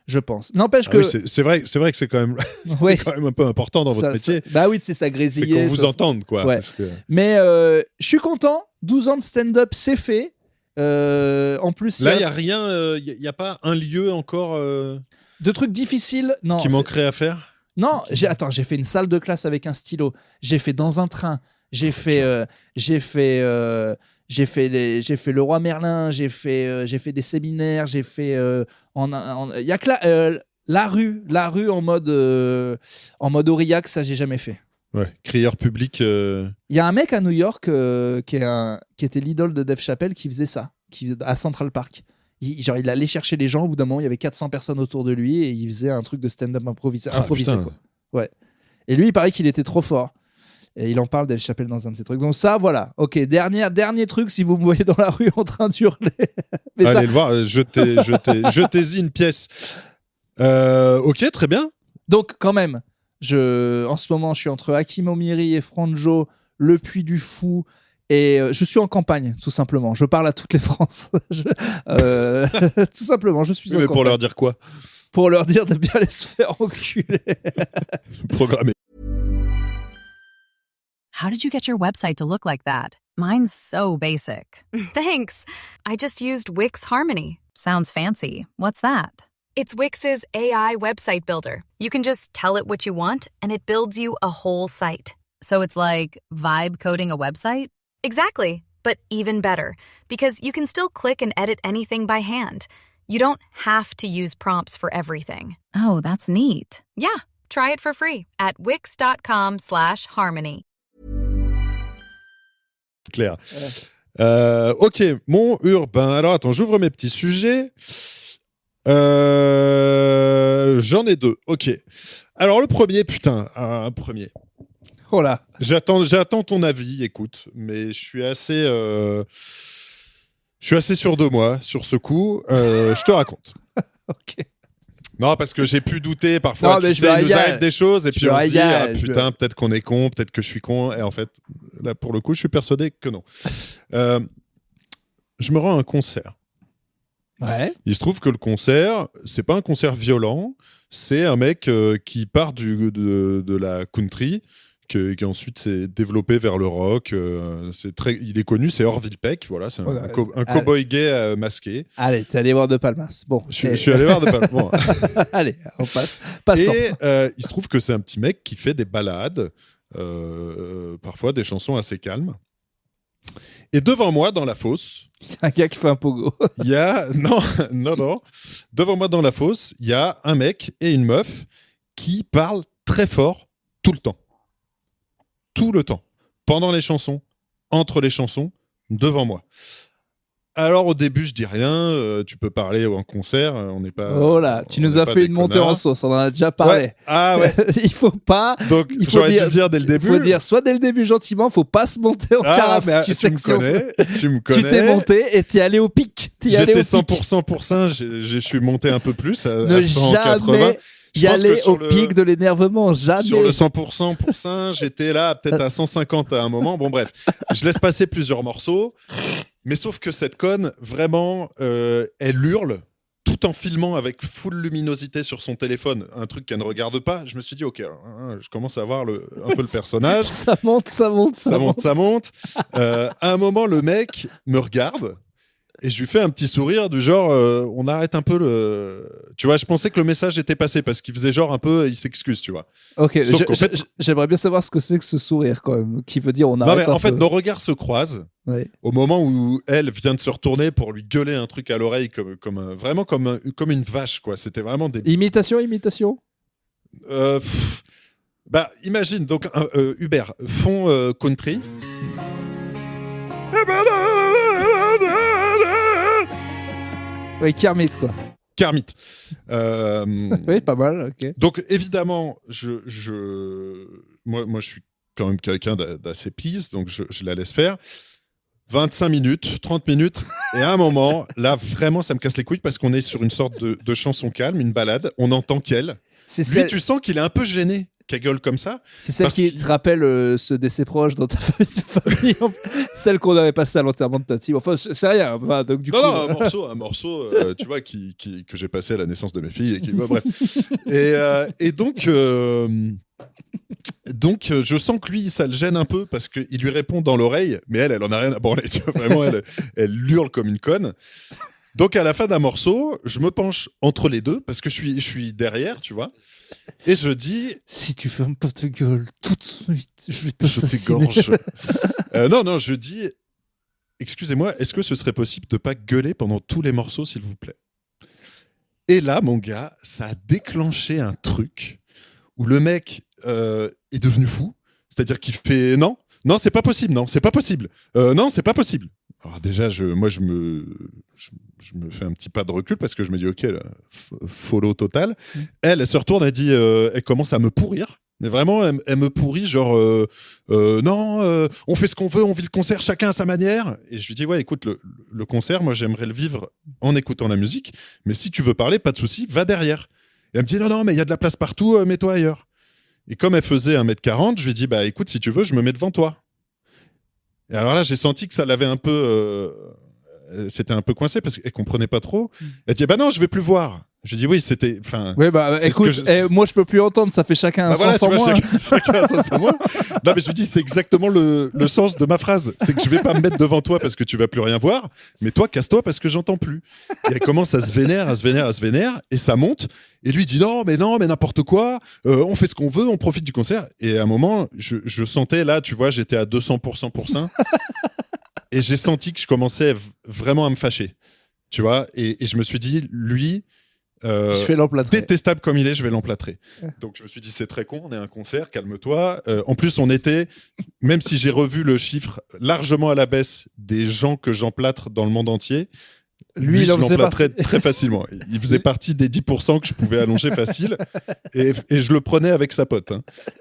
Je pense. N'empêche que. Oui, c'est vrai que c'est quand même, quand même un peu important dans votre métier. Bah oui, ça grésillait. C'est qu'on vous entende, quoi. Ouais. Mais je suis content. 12 ans de stand-up, c'est fait. En plus. Là, il n'y a rien. Il n'y a pas un lieu encore. De trucs difficiles. Non. Qui manquerait à faire? Non. J'ai fait une salle de classe avec un stylo. J'ai fait dans un train. J'ai fait le Roi Merlin, j'ai fait des séminaires, j'ai fait il y a que la rue en mode Aurillac, ça j'ai jamais fait. Ouais, crieur public. Il y a un mec à New York qui était l'idole de Dave Chappelle qui faisait ça, à Central Park. Il allait chercher les gens, au bout d'un moment il y avait 400 personnes autour de lui et il faisait un truc de stand-up improvisé quoi. Ouais. Et lui il paraît qu'il était trop fort. Et il en parle, Dave Chappelle, dans un de ses trucs. Donc ça, voilà. Ok, dernier truc, si vous me voyez dans la rue en train d'hurler. Allez le voir, jetez-y une pièce. Ok, très bien. Donc quand même, en ce moment, je suis entre Hakim Omiri et Franjo, le Puy du Fou, et je suis en campagne, tout simplement. Je parle à toutes les France. Tout simplement, je suis en campagne. Mais pour leur dire quoi? Pour leur dire de bien les se faire enculer. Programmé. How did you get your website to look like that? Mine's so basic. Thanks. I just used Wix Harmony. Sounds fancy. What's that? It's Wix's AI website builder. You can just tell it what you want, and it builds you a whole site. So it's like vibe coding a website? Exactly, but even better, because you can still click and edit anything by hand. You don't have to use prompts for everything. Oh, that's neat. Yeah, try it for free at wix.com/harmony. Claire. Ok, mon urbain. Alors attends, j'ouvre mes petits sujets. J'en ai 2. Ok. Alors le premier, premier. Oh là. J'attends ton avis, écoute, mais je suis assez sûr de moi sur ce coup. Je te raconte. Ok. Non, parce que j'ai pu douter parfois. Non, mais il nous arrive des choses et puis on se dit putain, peut-être qu'on est con, peut-être que je suis con. Et en fait, là pour le coup, je suis persuadé que non. Je me rends à un concert. Ouais. Il se trouve que le concert, c'est pas un concert violent, c'est un mec qui part de la country, qui ensuite s'est développé vers le rock. Il est connu, c'est Orville Peck, voilà, c'est un cow-boy gay masqué. Allez, t'es allé voir De Palmas. Bon, je suis allé voir De Palmas. Bon. Allez, on passe. Passons. Et il se trouve que c'est un petit mec qui fait des ballades, parfois des chansons assez calmes. Et devant moi, dans la fosse, il y a un gars qui fait un pogo. Il y a non. Devant moi, dans la fosse, il y a un mec et une meuf qui parlent très fort tout le temps. Tout le temps. Pendant les chansons, entre les chansons, devant moi. Alors au début, je dis rien. Tu peux parler en concert. On n'est pas. Oh là, tu nous as fait une montée en sauce. On en a déjà parlé. Ouais. Ah ouais. Il faut pas. Donc il faut dire dès le début. Il faut dire soit dès le début gentiment. Faut pas se monter en carafe. Tu sais que tu me connais. Tu t'es monté et t'es allé au pic. J'étais 100% pour ça. Je suis monté un peu plus à ne 180. Jamais y aller au pic de l'énervement, jamais. Sur le 100% pour ça, j'étais là peut-être à 150 à un moment. Bon bref, je laisse passer plusieurs morceaux. Mais sauf que cette conne, vraiment, elle hurle tout en filmant avec full luminosité sur son téléphone, un truc qu'elle ne regarde pas. Je me suis dit, ok, je commence à voir un peu le personnage. Ça monte. À un moment, le mec me regarde et je lui fais un petit sourire du genre, on arrête un peu le... Tu vois, je pensais que le message était passé parce qu'il faisait genre un peu, il s'excuse, tu vois. Ok, j'aimerais bien savoir ce que c'est que ce sourire quand même, qui veut dire on arrête un peu. En fait, nos regards se croisent. Ouais. Au moment où elle vient de se retourner pour lui gueuler un truc à l'oreille vraiment comme une vache, quoi. C'était vraiment des... Imitation imagine, donc Hubert, fond country. Oui, Kermit, quoi. Kermit. Oui, pas mal, ok. Donc, évidemment, moi, je suis quand même quelqu'un d'assez pisse, donc je la laisse faire. 25 minutes, 30 minutes, et à un moment, là, vraiment, ça me casse les couilles parce qu'on est sur une sorte de chanson calme, une balade, on entend qu'elle. Tu sens qu'il est un peu gêné, qu'elle gueule comme ça. C'est celle qui te rappelle ce décès proche dans ta famille, celle qu'on avait passée à l'enterrement de ta team. Enfin, c'est rien. Bah, donc, du coup, un morceau tu vois, que j'ai passé à la naissance de mes filles. Bref. Et donc... Donc, je sens que lui, ça le gêne un peu parce qu'il lui répond dans l'oreille, mais elle en a rien à branler. Tu vois, vraiment, elle hurle comme une conne. Donc, à la fin d'un morceau, je me penche entre les deux parce que je suis derrière, tu vois, et je dis... Si tu fermes pas ta gueule tout de suite, je vais t'assassiner. Je t'égorge. Non, je dis... Excusez-moi, est-ce que ce serait possible de pas gueuler pendant tous les morceaux, s'il vous plaît ? Et là, mon gars, ça a déclenché un truc où le mec... est devenu fou, c'est-à-dire qu'il fait non, c'est pas possible, non, c'est pas possible, non, c'est pas possible. Alors déjà, je me fais un petit pas de recul parce que je me dis ok, là, follow total. Elle se retourne, elle dit, elle commence à me pourrir, mais vraiment, elle me pourrit genre non, on fait ce qu'on veut, on vit le concert chacun à sa manière. Et je lui dis ouais, écoute, le concert, moi j'aimerais le vivre en écoutant la musique, mais si tu veux parler, pas de souci, va derrière. Et elle me dit non, mais il y a de la place partout, mets-toi ailleurs. Et comme elle faisait 1m40, je lui ai dit, bah écoute, si tu veux, je me mets devant toi. Et alors là, j'ai senti que ça l'avait un peu... c'était un peu coincé parce qu'elle comprenait pas trop. Elle dit, bah non, je vais plus voir. Je lui dis oui, c'était. Ouais, bah écoute, moi je peux plus entendre, ça fait chacun un sens en moins. Chacun un sens en moins. Non, mais je lui dis, c'est exactement le sens de ma phrase. C'est que je vais pas me mettre devant toi parce que tu vas plus rien voir, mais toi, casse-toi parce que j'entends plus. Et elle commence à se vénère, et ça monte. Et lui dit non, mais n'importe quoi, on fait ce qu'on veut, on profite du concert. Et à un moment, je sentais là, tu vois, j'étais à 200% pour ça. Et j'ai senti que je commençais vraiment à me fâcher. Tu vois, et je me suis dit, lui. Je vais l'emplâtrer. Détestable comme il est, je vais l'emplâtrer. Donc je me suis dit, c'est très con, on est à un concert, calme-toi. En plus, on était, même si j'ai revu le chiffre largement à la baisse des gens que j'emplâtre dans le monde entier, lui je l'emplâtrais très facilement. Il faisait partie des 10% que je pouvais allonger facile. Et je le prenais avec sa pote,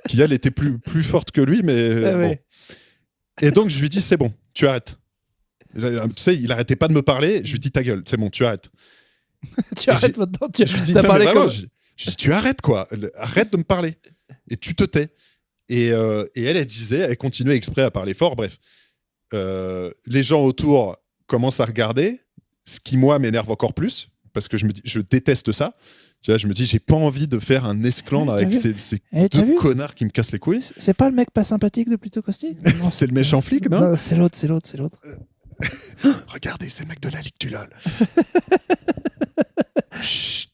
qui elle était plus forte que lui, mais bon. Ouais. Et donc je lui dis, c'est bon, tu arrêtes. Tu sais, il arrêtait pas de me parler. Je lui dis, ta gueule, c'est bon, tu arrêtes. Tu arrêtes maintenant. Tu as parlé comme... Je dis, tu arrêtes quoi. Arrête de me parler. Et tu te tais. Et elle continuait exprès à parler fort. Bref. Les gens autour commencent à regarder, ce qui, moi, m'énerve encore plus, parce que je me dis, je déteste ça. Tu vois, je me dis, j'ai pas envie de faire un esclandre avec ces deux connards qui me cassent les couilles. C'est pas le mec pas sympathique de Plutôt Caustique. C'est le méchant flic, non? Non, c'est l'autre. Regardez, c'est le mec de la Ligue du LOL. Chut.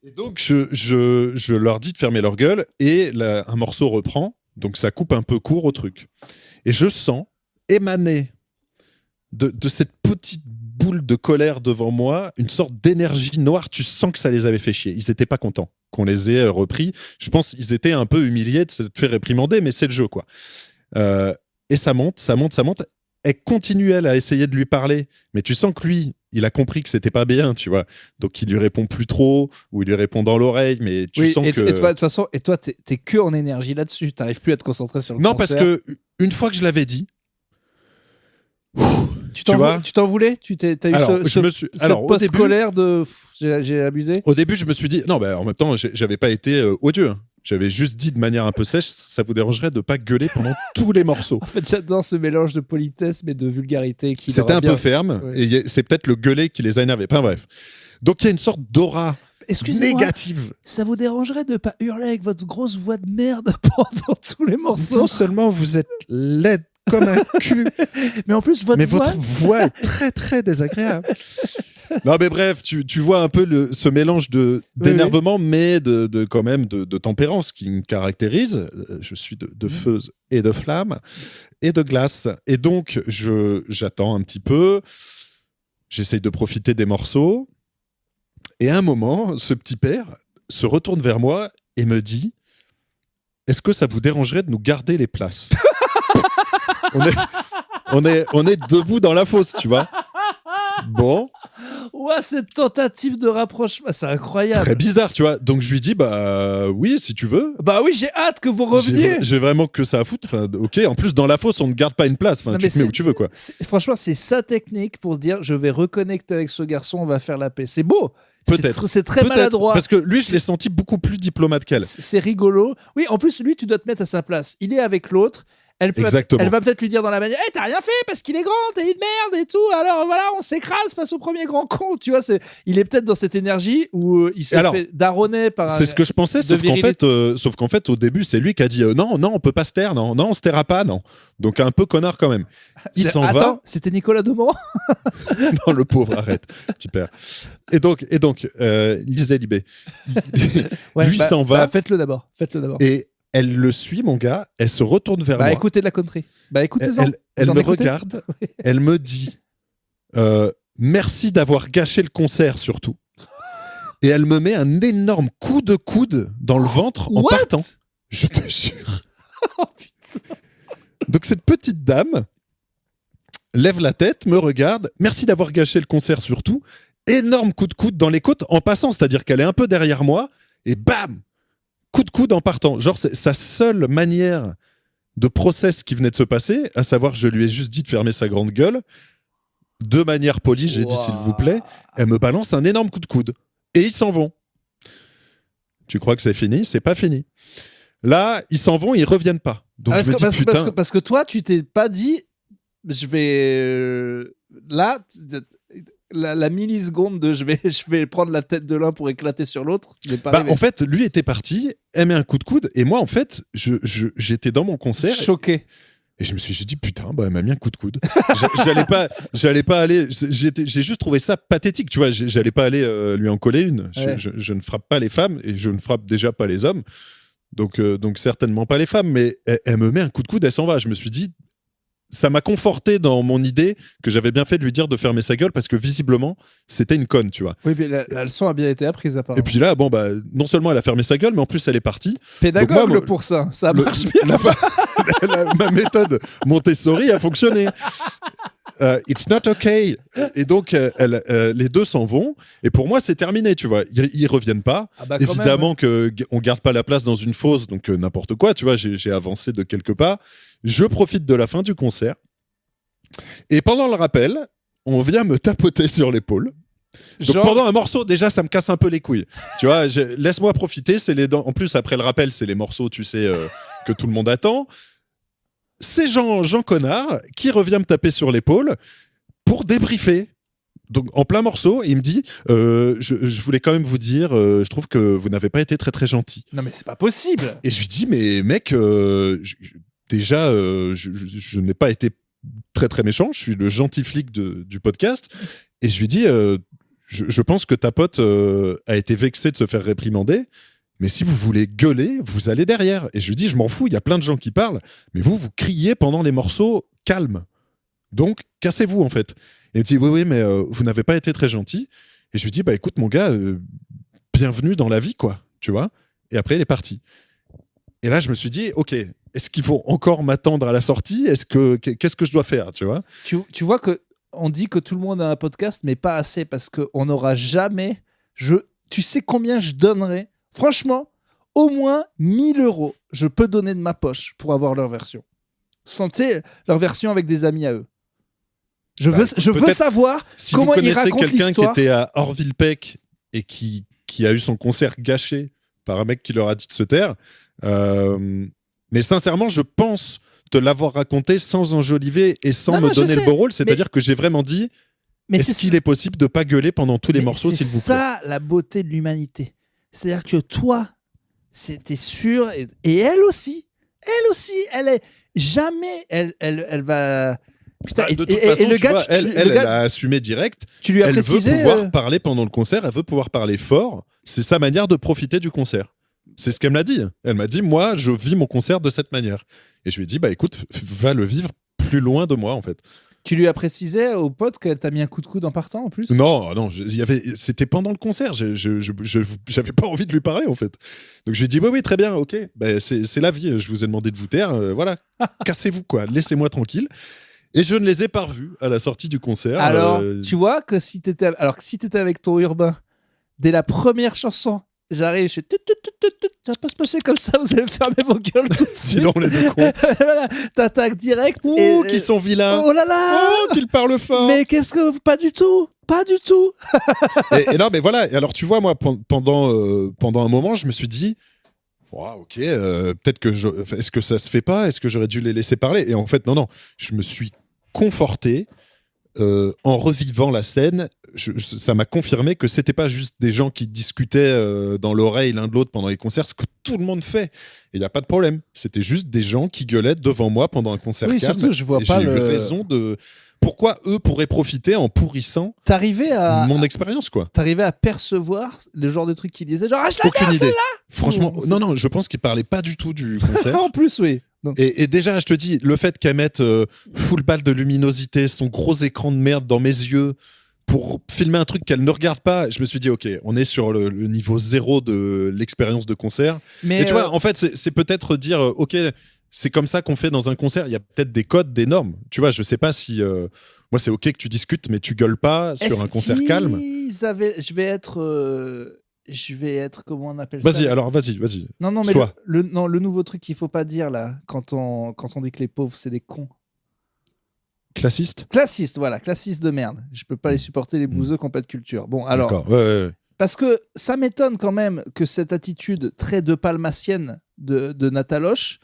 Et donc, je leur dis de fermer leur gueule et un morceau reprend. Donc, ça coupe un peu court au truc. Et je sens émaner de cette petite boule de colère devant moi une sorte d'énergie noire. Tu sens que ça les avait fait chier. Ils n'étaient pas contents qu'on les ait repris. Je pense qu'ils étaient un peu humiliés de se faire réprimander, mais c'est le jeu, quoi. Et ça monte. Elle continue, elle, à essayer de lui parler, mais tu sens que lui, il a compris que c'était pas bien, tu vois. Donc, il lui répond plus trop, ou il lui répond dans l'oreille, mais tu sens que... Et toi, de toute façon, t'es que en énergie là-dessus. T'arrives plus à te concentrer sur le concert. Non, parce que une fois que je l'avais dit... Tu t'en voulais? T'as eu cette post-colère de... J'ai abusé? Au début, je me suis dit... Non, en même temps, j'avais pas été odieux. J'avais juste dit de manière un peu sèche, ça vous dérangerait de pas gueuler pendant tous les morceaux. En fait, j'adore ce mélange de politesse mais de vulgarité. C'était un peu ferme, ouais. Et c'est peut-être le gueuler qui les a énervés. Enfin bref. Donc il y a une sorte d'aura négative. Ça vous dérangerait de pas hurler avec votre grosse voix de merde pendant tous les morceaux? Non seulement vous êtes laide comme un cul, mais en plus votre voix est très très désagréable. Non mais bref, tu vois un peu ce mélange d'énervement, mais quand même de tempérance qui me caractérise. Je suis de feu et de flamme et de glace. Et donc, j'attends un petit peu. J'essaye de profiter des morceaux. Et à un moment, ce petit père se retourne vers moi et me dit « Est-ce que ça vous dérangerait de nous garder les places ?» on est debout dans la fosse, tu vois. Bon. Ouais, cette tentative de rapprochement, c'est incroyable. Très bizarre, tu vois. Donc je lui dis, oui, si tu veux. Bah oui, j'ai hâte que vous reveniez. J'ai vraiment que ça à foutre. Enfin, ok, en plus, dans la fosse, on ne garde pas une place. Enfin, tu te mets où tu veux, quoi. Franchement, c'est sa technique pour se dire, je vais reconnecter avec ce garçon, on va faire la paix. C'est beau. Peut-être. C'est très maladroit. Parce que lui, je l'ai senti beaucoup plus diplomate qu'elle. C'est rigolo. Oui, en plus, lui, tu dois te mettre à sa place. Il est avec l'autre. Elle va peut-être lui dire dans la manière, t'as rien fait parce qu'il est grand, t'es une merde et tout. Alors voilà, on s'écrase face au premier grand con. Tu vois, il est peut-être dans cette énergie où il s'est fait daronner par. C'est ce que je pensais, sauf qu'en fait, au début, c'est lui qui a dit non, on peut pas se taire, non, on se taira pas, non. Donc un peu connard quand même. Il s'en va. Attends, c'était Nicolas Demorand. Non, le pauvre, arrête, petit père. Et donc, lisez Libé. Lui s'en va. Faites-le d'abord. Et elle le suit, mon gars. Elle se retourne vers moi. Écoutez de la country. Écoutez-en. Elle me regarde. Elle me dit merci d'avoir gâché le concert, surtout. Et elle me met un énorme coup de coude dans le ventre en partant. Je te jure. Oh putain. Donc cette petite dame lève la tête, me regarde. Merci d'avoir gâché le concert, surtout. Énorme coup de coude dans les côtes en passant. C'est-à-dire qu'elle est un peu derrière moi. Et bam, coup de coude en partant. Genre, c'est sa seule manière de process qui venait de se passer, à savoir, je lui ai juste dit de fermer sa grande gueule. De manière polie, j'ai dit s'il vous plaît. Elle me balance un énorme coup de coude. Et ils s'en vont. Tu crois que c'est fini? C'est pas fini. Là, ils s'en vont, ils reviennent pas. Donc parce que toi, tu t'es pas dit, je vais... Là... la milliseconde de je vais prendre la tête de l'un pour éclater sur l'autre. En fait, lui était parti, elle met un coup de coude, et moi, en fait, j'étais dans mon concert. Choqué. Et je me suis dit, putain, elle m'a mis un coup de coude. J'allais pas aller. J'ai juste trouvé ça pathétique, tu vois. J'allais pas aller lui en coller une. Ouais. Je ne frappe pas les femmes et je ne frappe déjà pas les hommes. Donc certainement pas les femmes. Mais elle me met un coup de coude, elle s'en va. Je me suis dit, ça m'a conforté dans mon idée que j'avais bien fait de lui dire de fermer sa gueule parce que visiblement, c'était une conne, tu vois. Oui, mais la leçon a bien été apprise, apparemment. Et puis là, non seulement elle a fermé sa gueule, mais en plus elle est partie. Pédagogue, moi, pour ça marche bien. Ma méthode Montessori a fonctionné. It's not okay. Et donc, les deux s'en vont. Et pour moi, c'est terminé, tu vois. Ils reviennent pas. Évidemment qu'on garde pas la place dans une fosse, donc n'importe quoi, tu vois. J'ai avancé de quelques pas. Je profite de la fin du concert. Et pendant le rappel, on vient me tapoter sur l'épaule. Donc pendant un morceau, déjà, ça me casse un peu les couilles. Tu vois, laisse-moi profiter. C'est les dents. En plus, après le rappel, c'est les morceaux, tu sais, que tout le monde attend. C'est Jean Connard qui revient me taper sur l'épaule pour débriefer. Donc en plein morceau, il me dit je voulais quand même vous dire, je trouve que vous n'avez pas été très très gentil. Non mais c'est pas possible. Et je lui dis mais mec, déjà je n'ai pas été très très méchant, je suis le gentil flic du podcast. Et je lui dis je pense que ta pote a été vexée de se faire réprimander. Mais si vous voulez gueuler, vous allez derrière. Et je lui dis, je m'en fous, il y a plein de gens qui parlent, mais vous criez pendant les morceaux calmes. Donc, cassez-vous, en fait. Et il me dit, oui, mais vous n'avez pas été très gentil. Et je lui dis, écoute, mon gars, bienvenue dans la vie, quoi, tu vois. Et après, il est parti. Et là, je me suis dit, ok, est-ce qu'il faut encore m'attendre à la sortie ? Qu'est-ce que je dois faire, tu vois ? Tu vois qu'on dit que tout le monde a un podcast, mais pas assez, parce qu'on n'aura jamais... Tu sais combien je donnerais ? Franchement, au moins 1 000 € je peux donner de ma poche pour avoir leur version. Sentez leur version avec des amis à eux. Je veux savoir si comment ils Si racontent vous connaissez quelqu'un l'histoire. qui était à Orville-Peck et qui a eu son concert gâché par un mec qui leur a dit de se taire, mais sincèrement, je pense te l'avoir raconté sans enjoliver et sans me donner le beau rôle. C'est-à-dire que j'ai vraiment dit, est-ce qu'il est possible de pas gueuler pendant tous les morceaux, s'il vous plaît ? C'est ça la beauté de l'humanité. C'est-à-dire que toi, c'était sûr, et elle aussi, elle est jamais, elle va. Putain, de toute façon, le gars, elle a assumé direct. Tu lui as précisé. Elle veut pouvoir parler pendant le concert, elle veut pouvoir parler fort. C'est sa manière de profiter du concert. C'est ce qu'elle m'a dit. Elle m'a dit, moi, je vis mon concert de cette manière. Et je lui ai dit, écoute, va le vivre plus loin de moi, en fait. Tu lui as précisé au pote qu'elle t'a mis un coup de coude en partant en plus ? Non, c'était pendant le concert. J'avais pas envie de lui parler en fait. Donc je lui ai dit oui, très bien, ok. C'est la vie. Je vous ai demandé de vous taire. Voilà, cassez-vous quoi. Laissez-moi tranquille. Et je ne les ai pas revus à la sortie du concert. Alors, tu vois que si t'étais avec ton Urbain, dès la première chanson, j'arrive, je fais ça va pas se passer comme ça, vous allez fermer vos gueules tout de suite. Sinon, les deux cons. Voilà, t'attaques direct. Oh, qui sont vilains. Oh là là. Oh, qu'ils parlent fort. Mais qu'est-ce que. Pas du tout. et non, mais voilà. Et alors, tu vois, moi, pendant un moment, je me suis dit, ok, peut-être que est-ce que ça se fait pas ? Est-ce que j'aurais dû les laisser parler ? Et en fait, non. Je me suis conforté. En revivant la scène, ça m'a confirmé que c'était pas juste des gens qui discutaient dans l'oreille l'un de l'autre pendant les concerts, ce que tout le monde fait. Et il n'y a pas de problème. C'était juste des gens qui gueulaient devant moi pendant un concert calme. Surtout, je vois pas j'ai eu raison de... Pourquoi eux pourraient profiter en pourrissant mon expérience, quoi. T'arrivais à percevoir le genre de trucs qu'ils disaient, genre « Aucune idée. Franchement, non, je pense qu'ils parlaient pas du tout du concert. En plus, oui. Et déjà, je te dis, le fait qu'elle mette full balle de luminosité, son gros écran de merde dans mes yeux pour filmer un truc qu'elle ne regarde pas, je me suis dit, ok, on est sur le niveau 0 de l'expérience de concert. Mais tu vois, en fait, c'est peut-être dire, ok, c'est comme ça qu'on fait dans un concert. Il y a peut-être des codes, des normes. Tu vois, je sais pas si... moi, c'est ok que tu discutes, mais tu gueules pas sur un concert calme. Je vais être, comment on appelle ça ? Vas-y. Non, mais le nouveau truc qu'il faut pas dire là, quand on dit que les pauvres c'est des cons. Classiste, voilà, classiste de merde. Je peux pas les supporter les bouseux qui n'ont pas de culture. Bon, alors. D'accord. Ouais. Parce que ça m'étonne quand même que cette attitude très de palmacienne de Nataloche,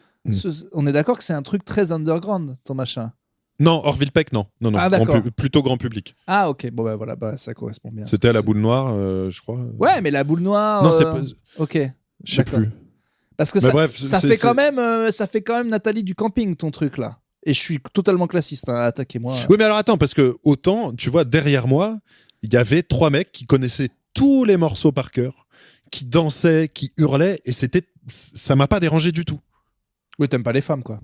on est d'accord que c'est un truc très underground, ton machin. Non, Orville Peck, non. Ah, d'accord. Plutôt grand public. Ah, ok. Bon, voilà, ça correspond bien. C'était à la boule noire, je crois. Ouais, mais la boule noire. Non, c'est pas. Ok. Je sais plus. Parce que ça fait quand même Nathalie du camping, ton truc là. Et je suis totalement classiste, hein, attaquez-moi. Oui, mais alors attends, parce que autant, tu vois, derrière moi, il y avait 3 mecs qui connaissaient tous les morceaux par cœur, qui dansaient, qui hurlaient, et ça m'a pas dérangé du tout. Oui, t'aimes pas les femmes, quoi.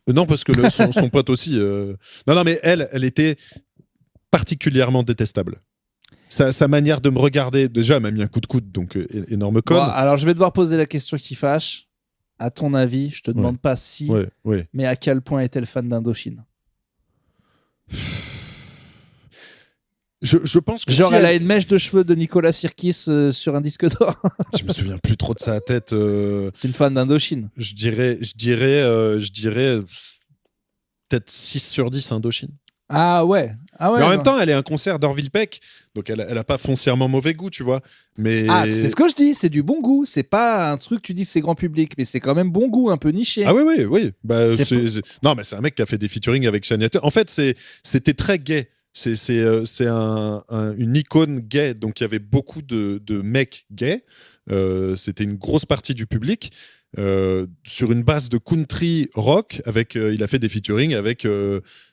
Non, parce que son pote aussi. Non, mais elle était particulièrement détestable. Sa manière de me regarder, déjà, elle m'a mis un coup de coude, donc énorme con. Bon, alors, je vais devoir poser la question qui fâche. À ton avis, je te demande pas si, mais à quel point est-elle fan d'Indochine? Je pense que genre, elle a une mèche de cheveux de Nicolas Sirkis sur un disque d'or. Je me souviens plus trop de sa tête. C'est une fan d'Indochine. Je dirais peut-être 6 sur 10 Indochine. Ah ouais. Mais en même temps, elle est un concert d'Orville Peck, donc elle a pas foncièrement mauvais goût, tu vois. Mais c'est ce que je dis, c'est du bon goût. C'est pas un truc, tu dis c'est grand public, mais c'est quand même bon goût, un peu niché. Ah oui. Bah, non, mais c'est un mec qui a fait des featuring avec Shania Twain. En fait, c'était très gay. C'est une icône gay, donc il y avait beaucoup de mecs gays. C'était une grosse partie du public. Sur une base de country rock, il a fait des featuring avec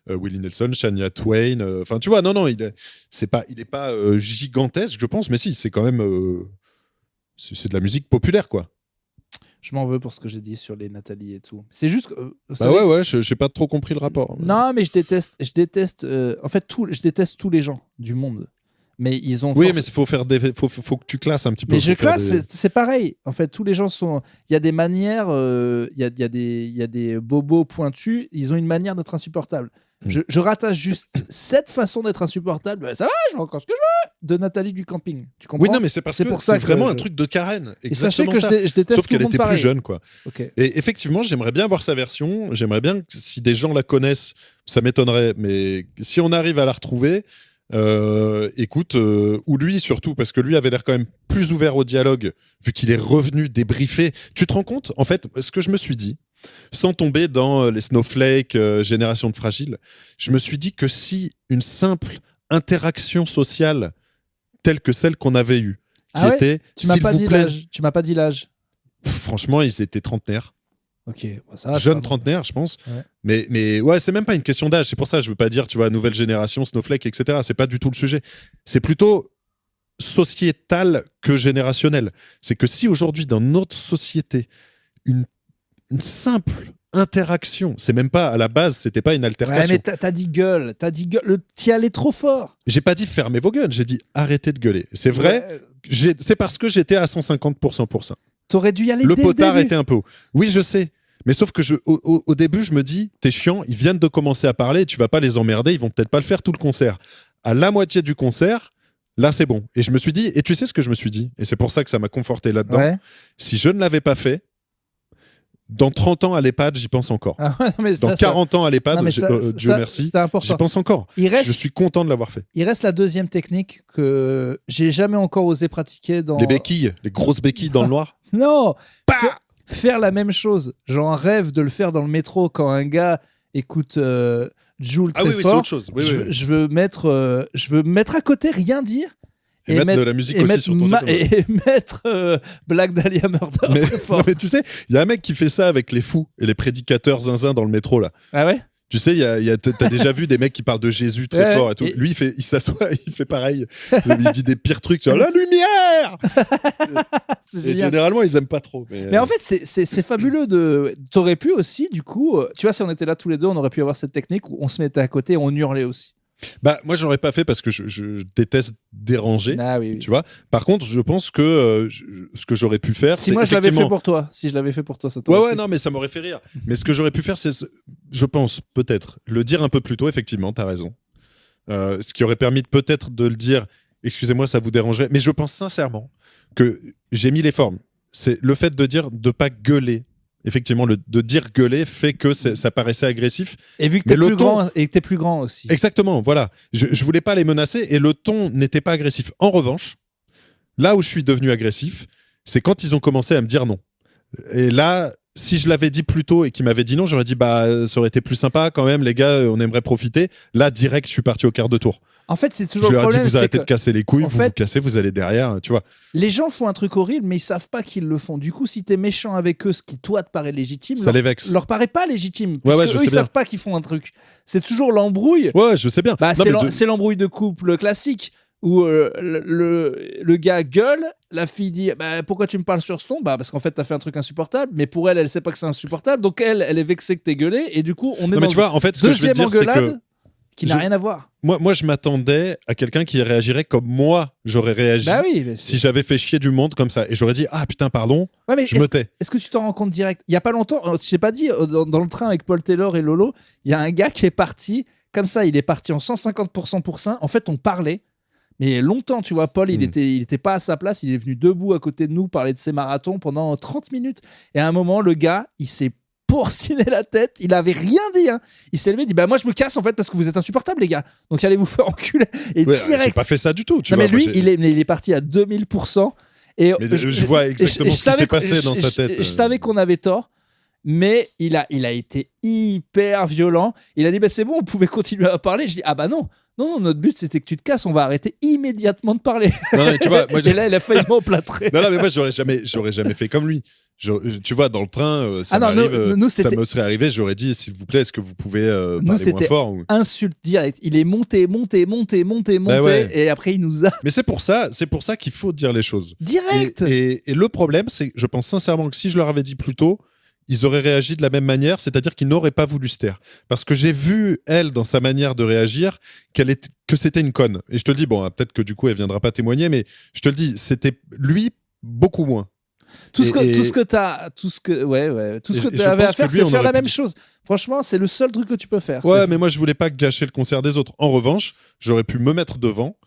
Willie Nelson, Shania Twain. Enfin, tu vois, non, il est pas gigantesque, je pense, mais si, c'est quand même c'est de la musique populaire, quoi. Je m'en veux pour ce que j'ai dit sur les Nathalie et tout. C'est juste que j'ai pas trop compris le rapport. Non, mais je déteste. En fait, je déteste tous les gens du monde. Mais ils ont. Oui, mais faut que tu classes un petit peu. Mais je classe, c'est pareil. En fait, tous les gens sont. Il y a des manières. Il y a des bobos pointus. Ils ont une manière d'être insupportables. Je rattache juste cette façon d'être insupportable. Ça va, je vois encore ce que je veux. De Nathalie du camping. Tu comprends? Oui, non, mais c'est parce que c'est vraiment un truc de Karen. Et sachez que je déteste. Sauf qu'elle était plus jeune, quoi. Okay. Et effectivement, j'aimerais bien voir sa version. J'aimerais bien que si des gens la connaissent, ça m'étonnerait. Mais si on arrive à la retrouver. Écoute, ou lui surtout, parce que lui avait l'air quand même plus ouvert au dialogue, vu qu'il est revenu débriefer. Tu te rends compte, en fait, ce que je me suis dit, sans tomber dans les snowflakes, génération de fragiles, je me suis dit que si une simple interaction sociale telle que celle qu'on avait eue, qui était, tu m'as pas dit l'âge. Tu m'as pas dit l'âge. Franchement, ils étaient trentenaires. Ok, ça va, jeune trentenaire, je pense. Ouais. Mais ouais, c'est même pas une question d'âge. C'est pour ça, je veux pas dire, tu vois, nouvelle génération, Snowflake, etc. C'est pas du tout le sujet. C'est plutôt sociétal que générationnel. C'est que si aujourd'hui, dans notre société, une simple interaction, c'est même pas à la base, c'était pas une altercation. Ouais, mais t'as dit gueule, t'y allais trop fort. J'ai pas dit fermez vos gueules, j'ai dit arrêtez de gueuler. C'est vrai, c'est parce que j'étais à 150% pour ça. T'aurais dû y aller le dès le potard début. était un peu haut. Oui, je sais. Mais sauf que au début, je me dis, t'es chiant, ils viennent de commencer à parler, tu vas pas les emmerder, ils vont peut-être pas le faire tout le concert. À la moitié du concert, là, c'est bon. Et je me suis dit, et tu sais ce que je me suis dit, et c'est pour ça que ça m'a conforté là-dedans, si je ne l'avais pas fait, dans 30 ans à l'EHPAD, j'y pense encore. Ah ouais, mais dans 40 ans à l'EHPAD, Dieu merci, j'y pense encore. Je suis content de l'avoir fait. Il reste la deuxième technique que j'ai jamais encore osé pratiquer dans... Les béquilles, les grosses béquilles dans le noir. Non, faire la même chose. J'en rêve de le faire dans le métro quand un gars écoute Jul très fort. C'est autre chose. Je veux mettre à côté, rien dire. Et mettre de la musique aussi sur ton téléphone. Et mettre Black Dahlia Murder très fort. Non, mais tu sais, il y a un mec qui fait ça avec les fous et les prédicateurs zinzin dans le métro là. Ah ouais? Tu sais, t'as déjà vu des mecs qui parlent de Jésus très fort et tout. Lui, il s'assoit, il fait pareil. Il dit des pires trucs sur la lumière. Et généralement, ils aiment pas trop. Mais en fait, c'est fabuleux. T'aurais pu aussi, du coup, tu vois, si on était là tous les deux, on aurait pu avoir cette technique où on se mettait à côté et on hurlait aussi. Bah, moi, j'en aurais pas fait parce que je déteste déranger. Ah oui. Tu vois. Par contre, je pense que ce que j'aurais pu faire, si moi je l'avais fait pour toi, ça t'aurait ouais, non, mais ça m'aurait fait rire. Mais ce que j'aurais pu faire, c'est, je pense, peut-être, le dire un peu plus tôt, effectivement, t'as raison. Ce qui aurait permis peut-être de le dire, excusez-moi, ça vous dérangerait. Mais je pense sincèrement que j'ai mis les formes. C'est le fait de dire de pas gueuler. Effectivement, de dire gueuler fait que ça paraissait agressif. Et vu que t'es plus grand, et que t'es plus grand aussi. Exactement, voilà. Je voulais pas les menacer et le ton n'était pas agressif. En revanche, là où je suis devenu agressif, c'est quand ils ont commencé à me dire non. Et là, si je l'avais dit plus tôt et qu'il m'avait dit non, j'aurais dit ça aurait été plus sympa quand même, les gars, on aimerait profiter. Là, direct, je suis parti au quart de tour. En fait, c'est toujours je le leur ai problème. dit, vous arrêtez de casser les couilles, vous cassez, vous allez derrière, tu vois. Les gens font un truc horrible, mais ils savent pas qu'ils le font. Du coup, si t'es méchant avec eux, ce qui toi te paraît légitime, ça les vexe. Leur paraît pas légitime. Parce que eux, ils savent pas qu'ils font un truc. C'est toujours l'embrouille. Ouais, je sais bien. C'est l'embrouille de couple classique où le gars gueule, la fille dit pourquoi tu me parles sur ce ton ? Parce qu'en fait t'as fait un truc insupportable, mais pour elle sait pas que c'est insupportable, donc elle est vexée que t'aies gueulé, et du coup on est dans tu vois, en fait, deuxième engueulade qui n'a rien à voir. Moi, je m'attendais à quelqu'un qui réagirait comme moi j'aurais réagi si j'avais fait chier du monde comme ça, et j'aurais dit putain pardon, je me tais. Est-ce que tu t'en rends compte direct ? Il y a pas longtemps, je t'ai pas dit, dans le train avec Paul Taylor et Lolo, il y a un gars qui est parti comme ça, il est parti en 150% pour ça. En fait on parlait mais longtemps, tu vois, Paul, il était pas à sa place, il est venu debout à côté de nous parler de ses marathons pendant 30 minutes. Et à un moment, le gars, il s'est porciné la tête, il avait rien dit. Hein. Il s'est levé, il dit moi je me casse en fait parce que vous êtes insupportables, les gars. Donc allez vous faire enculer. Et direct. J'ai pas fait ça du tout. Mais lui, il est parti à 2000%. Et je vois exactement ce qui s'est passé dans sa tête. Je savais qu'on avait tort. Mais il a été hyper violent. Il a dit c'est bon, on pouvait continuer à parler. Je dis non, notre but c'était que tu te casses, on va arrêter immédiatement de parler. Non, tu vois, moi, et là il a failli m'emplâtrer. Non, mais moi j'aurais jamais fait comme lui. Tu vois, dans le train, ça me serait arrivé, j'aurais dit s'il vous plaît, est-ce que vous pouvez parler moins fort insulte directe. Il est monté, et après il nous a. Mais c'est pour ça qu'il faut dire les choses. Direct. Et le problème, c'est que je pense sincèrement que si je leur avais dit plus tôt, ils auraient réagi de la même manière, c'est-à-dire qu'ils n'auraient pas voulu se taire. Parce que j'ai vu, elle, dans sa manière de réagir, que c'était une conne. Et je te le dis, peut-être que du coup, elle viendra pas témoigner, mais je te le dis, c'était lui beaucoup moins. Tout ce que tu avais à faire, c'est faire la même chose. Franchement, c'est le seul truc que tu peux faire. Ouais, mais moi, je voulais pas gâcher le concert des autres. En revanche, j'aurais pu me mettre devant,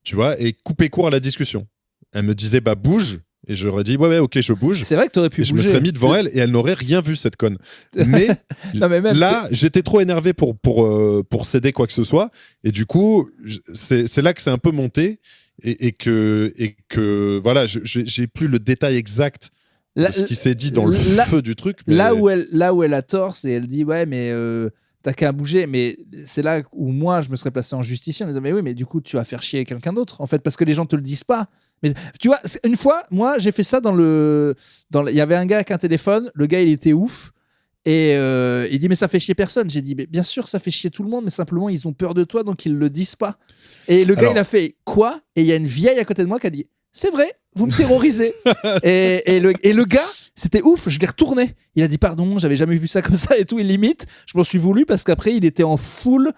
tu vois, et couper court à la discussion. Elle me disait, bouge. Et j'aurais dit, ouais, ok, je bouge. C'est vrai que t'aurais pu bouger. Je me serais mis devant elle et elle n'aurait rien vu, cette conne. Mais, là, j'étais trop énervé pour céder quoi que ce soit. Et du coup, c'est là que c'est un peu monté et que voilà, j'ai plus le détail exact de ce qui s'est dit dans le feu du truc. Mais... Là où elle a tort, c'est elle dit, ouais, mais t'as qu'à bouger. Mais c'est là où moi, je me serais placé en justicier en disant, mais oui, mais du coup, tu vas faire chier quelqu'un d'autre, en fait, parce que les gens te le disent pas. Mais tu vois, une fois, moi, j'ai fait ça il y avait un gars avec un téléphone, le gars, il était ouf, et il dit, mais ça fait chier personne. J'ai dit, mais bien sûr, ça fait chier tout le monde, mais simplement, ils ont peur de toi, donc ils le disent pas. Et le gars, il a fait, quoi ? Et il y a une vieille à côté de moi qui a dit, c'est vrai, vous me terrorisez. et le gars, c'était ouf, je l'ai retourné. Il a dit, pardon, j'avais jamais vu ça comme ça et tout, il limite. Je m'en suis voulu parce qu'après, il était en full...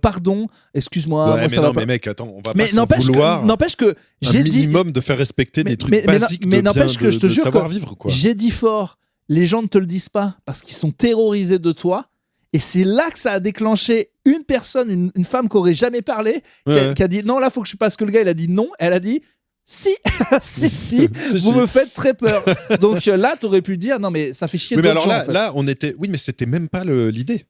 pardon, excuse-moi. Ouais, mais mec, attends, on va pas s'en vouloir. N'empêche que j'ai un minimum de faire respecter des trucs basiques de savoir vivre, quoi. J'ai dit fort, les gens ne te le disent pas parce qu'ils sont terrorisés de toi. Et c'est là que ça a déclenché une personne, une femme qui aurait jamais parlé, qui a dit non, là, faut que je passe. Que le gars, il a dit non. Elle a dit si, si, vous me faites très peur. Donc là, t'aurais pu dire non, mais ça fait chier d'autres gens. Mais alors en fait. là, on était. Oui, mais c'était même pas l'idée.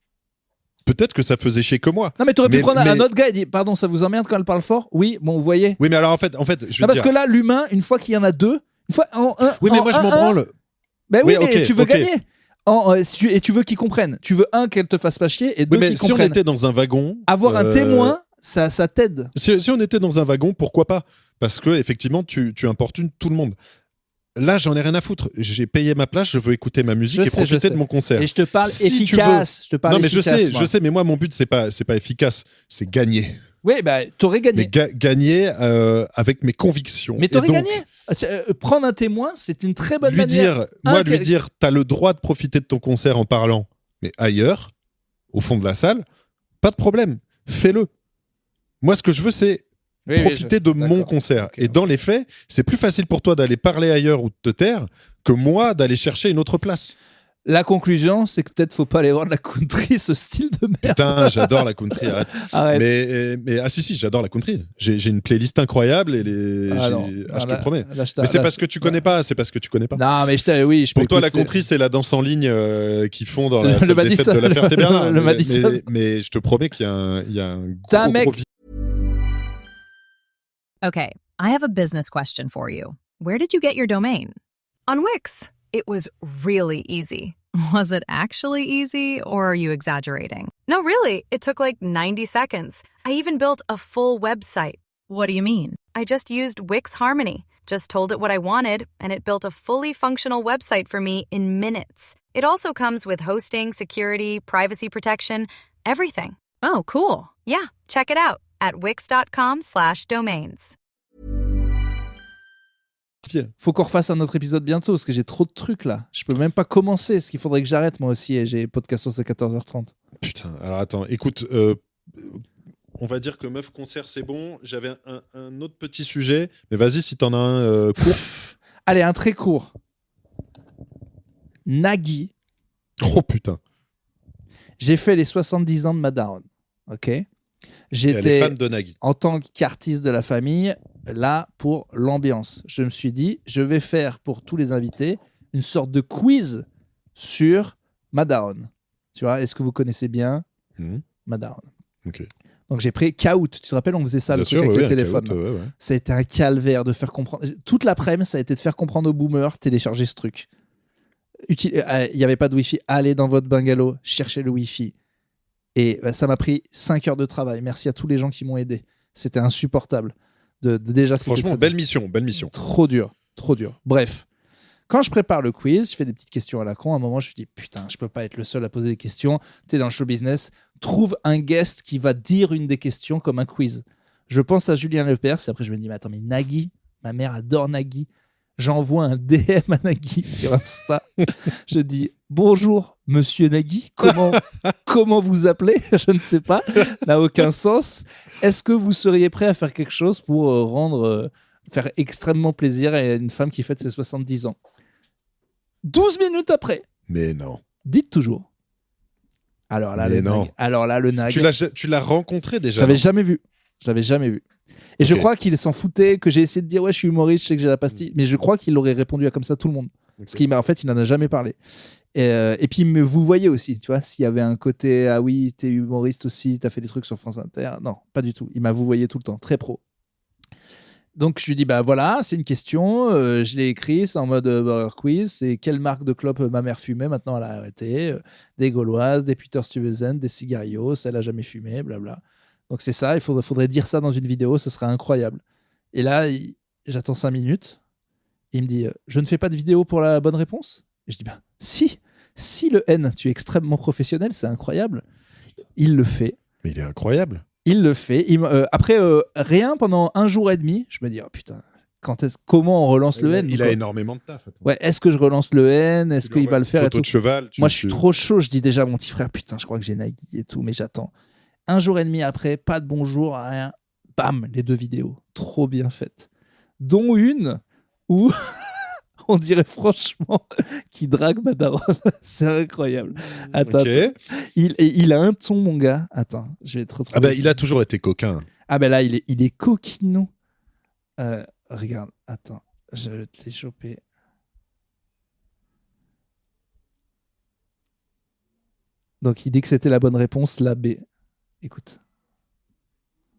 Peut-être que ça faisait chier que moi. Non, mais t'aurais pu prendre un autre gars et dire pardon, ça vous emmerde quand elle parle fort ? Oui, bon, vous voyez. Oui, mais alors en fait, je vais parce que là, l'humain, une fois qu'il y en a deux, une fois oui, mais moi je m'en branle. Ben oui, mais tu veux gagner. Et tu veux qu'ils comprennent. Tu veux qu'elle te fasse pas chier et deux qu'ils comprennent. Si on était dans un wagon, avoir un témoin, ça t'aide. Si on était dans un wagon, pourquoi pas ? Parce que effectivement, tu importunes tout le monde. Là, j'en ai rien à foutre. J'ai payé ma place, je veux écouter ma musique et profiter de mon concert. Et je te parle efficace. Je sais, mais moi, mon but, c'est pas efficace, c'est gagner. Oui, t'aurais gagné. Mais gagner avec mes convictions. Mais t'aurais gagné. Prendre un témoin, c'est une très bonne manière. Lui dire, t'as le droit de profiter de ton concert en parlant, mais ailleurs, au fond de la salle, pas de problème. Fais-le. Moi, ce que je veux, c'est profiter de mon concert. Okay. Et dans les faits, c'est plus facile pour toi d'aller parler ailleurs ou de te taire que moi d'aller chercher une autre place. La conclusion, c'est que peut-être faut pas aller voir de la country, ce style de merde. Putain, j'adore la country, arrête. Mais si, j'adore la country. J'ai une playlist incroyable et je te promets. Mais c'est parce que tu connais pas, Non, mais pour toi, la country, c'est la danse en ligne qu'ils font dans la salle des fêtes de la Ferté-Bernard. mais je te promets qu'il y a un gros Okay, I have a business question for you. Where did you get your domain? On Wix. it was really easy. Was it actually easy, or are you exaggerating? No, really, it took like 90 seconds. I even built a full website. What do you mean? I just used Wix Harmony. Just told it what I wanted, and it built a fully functional website for me in minutes. It also comes with hosting, security, privacy protection, everything. Oh, cool. Yeah, check it out at wix.com/domains. Faut qu'on refasse un autre épisode bientôt parce que j'ai trop de trucs là. Je peux même pas commencer. Ce qu'il faudrait que j'arrête moi aussi. Et j'ai podcast à 14h30. Putain, alors attends, écoute, on va dire que Meuf Concert c'est bon. J'avais un autre petit sujet, mais vas-y si t'en as un court. Allez, un très court. Nagui. Oh putain. J'ai fait les 70 ans de ma daronne. Ok. J'étais fan de Nagui. En tant qu'artiste de la famille, là pour l'ambiance. Je me suis dit, je vais faire pour tous les invités une sorte de quiz sur ma daronne. Tu vois, est-ce que vous connaissez bien ma daronne? Ok. Donc j'ai pris Kahoot. Tu te rappelles, on faisait ça, bien le sûr, truc avec oui, le téléphone. Kahoot, ouais. Ça a été un calvaire de faire comprendre. Toute l'après-midi, ça a été de faire comprendre aux boomers, télécharger ce truc. Il n'y avait pas de Wi-Fi. Allez dans votre bungalow, cherchez le Wi-Fi. Et ça m'a pris 5 heures de travail. Merci à tous les gens qui m'ont aidé. C'était insupportable. Déjà, franchement, belle mission. Trop dur. Bref, quand je prépare le quiz, je fais des petites questions à la con. À un moment, je me dis, putain, je peux pas être le seul à poser des questions. T'es dans le show business. Trouve un guest qui va dire une des questions comme un quiz. Je pense à Julien Lepers. Et après, je me dis, mais attends, mais Nagui, ma mère adore Nagui. J'envoie un DM à Nagui sur Insta. Je dis, bonjour, monsieur Nagui. Comment vous appelez? Je ne sais pas. N'a aucun sens. Est-ce que vous seriez prêt à faire quelque chose pour faire extrêmement plaisir à une femme qui fête ses 70 ans? 12 minutes après. Mais non. Dites toujours. Alors là, le Nag. Tu l'as rencontré déjà? J'avais jamais vu. Et je crois qu'il s'en foutait, que j'ai essayé de dire ouais, je suis humoriste, je sais que j'ai la pastille, mais je crois qu'il aurait répondu à comme ça tout le monde. Parce qu'en fait, il n'en a jamais parlé. Et puis, vous voyez aussi, tu vois, s'il y avait un côté ah oui, t'es humoriste aussi, t'as fait des trucs sur France Inter. Non, pas du tout. Il m'a vouvoyé tout le temps, très pro. Donc, je lui dis bah voilà, c'est une question, je l'ai écrit, c'est en mode burger quiz. C'est quelle marque de clope ma mère fumait, maintenant elle a arrêté. Des Gauloises, des Peter Stuyvesant, des Cigarillos, elle a jamais fumé, blabla. Donc c'est ça, il faudrait dire ça dans une vidéo, ce serait incroyable. Et là, j'attends 5 minutes. Il me dit je ne fais pas de vidéo pour la bonne réponse. Et je dis bah si le N, tu es extrêmement professionnel, c'est incroyable. Il le fait. Mais il est incroyable. Il le fait. Après rien pendant 1 jour et demi, je me dis oh putain, comment on relance le N? Il a énormément de taf. Ouais, est-ce que je relance le N? Est-ce qu'il va le faire? Photo de cheval. Moi, je suis trop chaud. Je dis déjà à mon petit frère putain, je crois que j'ai Nagui et tout, mais j'attends. 1 jour et demi après, pas de bonjour, rien. Bam, les 2 vidéos. Trop bien faites. Dont une où on dirait franchement qu'il drague ma daronne. C'est incroyable. Attends. Okay. Il a un ton, mon gars. Attends, je vais te retrouver. Ah bah, il a toujours été coquin. Ah bah là, il est coquinou. Regarde, attends. Je vais te l'ai chopé. Donc, il dit que c'était la bonne réponse, la B. Écoute.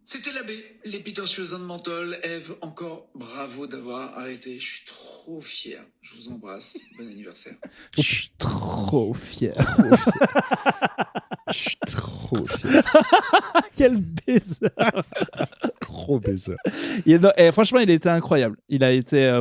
C'était la B, les Peter Stuyvesant de Menthol. Eve, encore bravo d'avoir arrêté. Je suis trop fier. Je vous embrasse. Bon anniversaire. Je suis trop fier. Je suis trop fier. Quel baiser. Gros baiser. Franchement, il a été incroyable.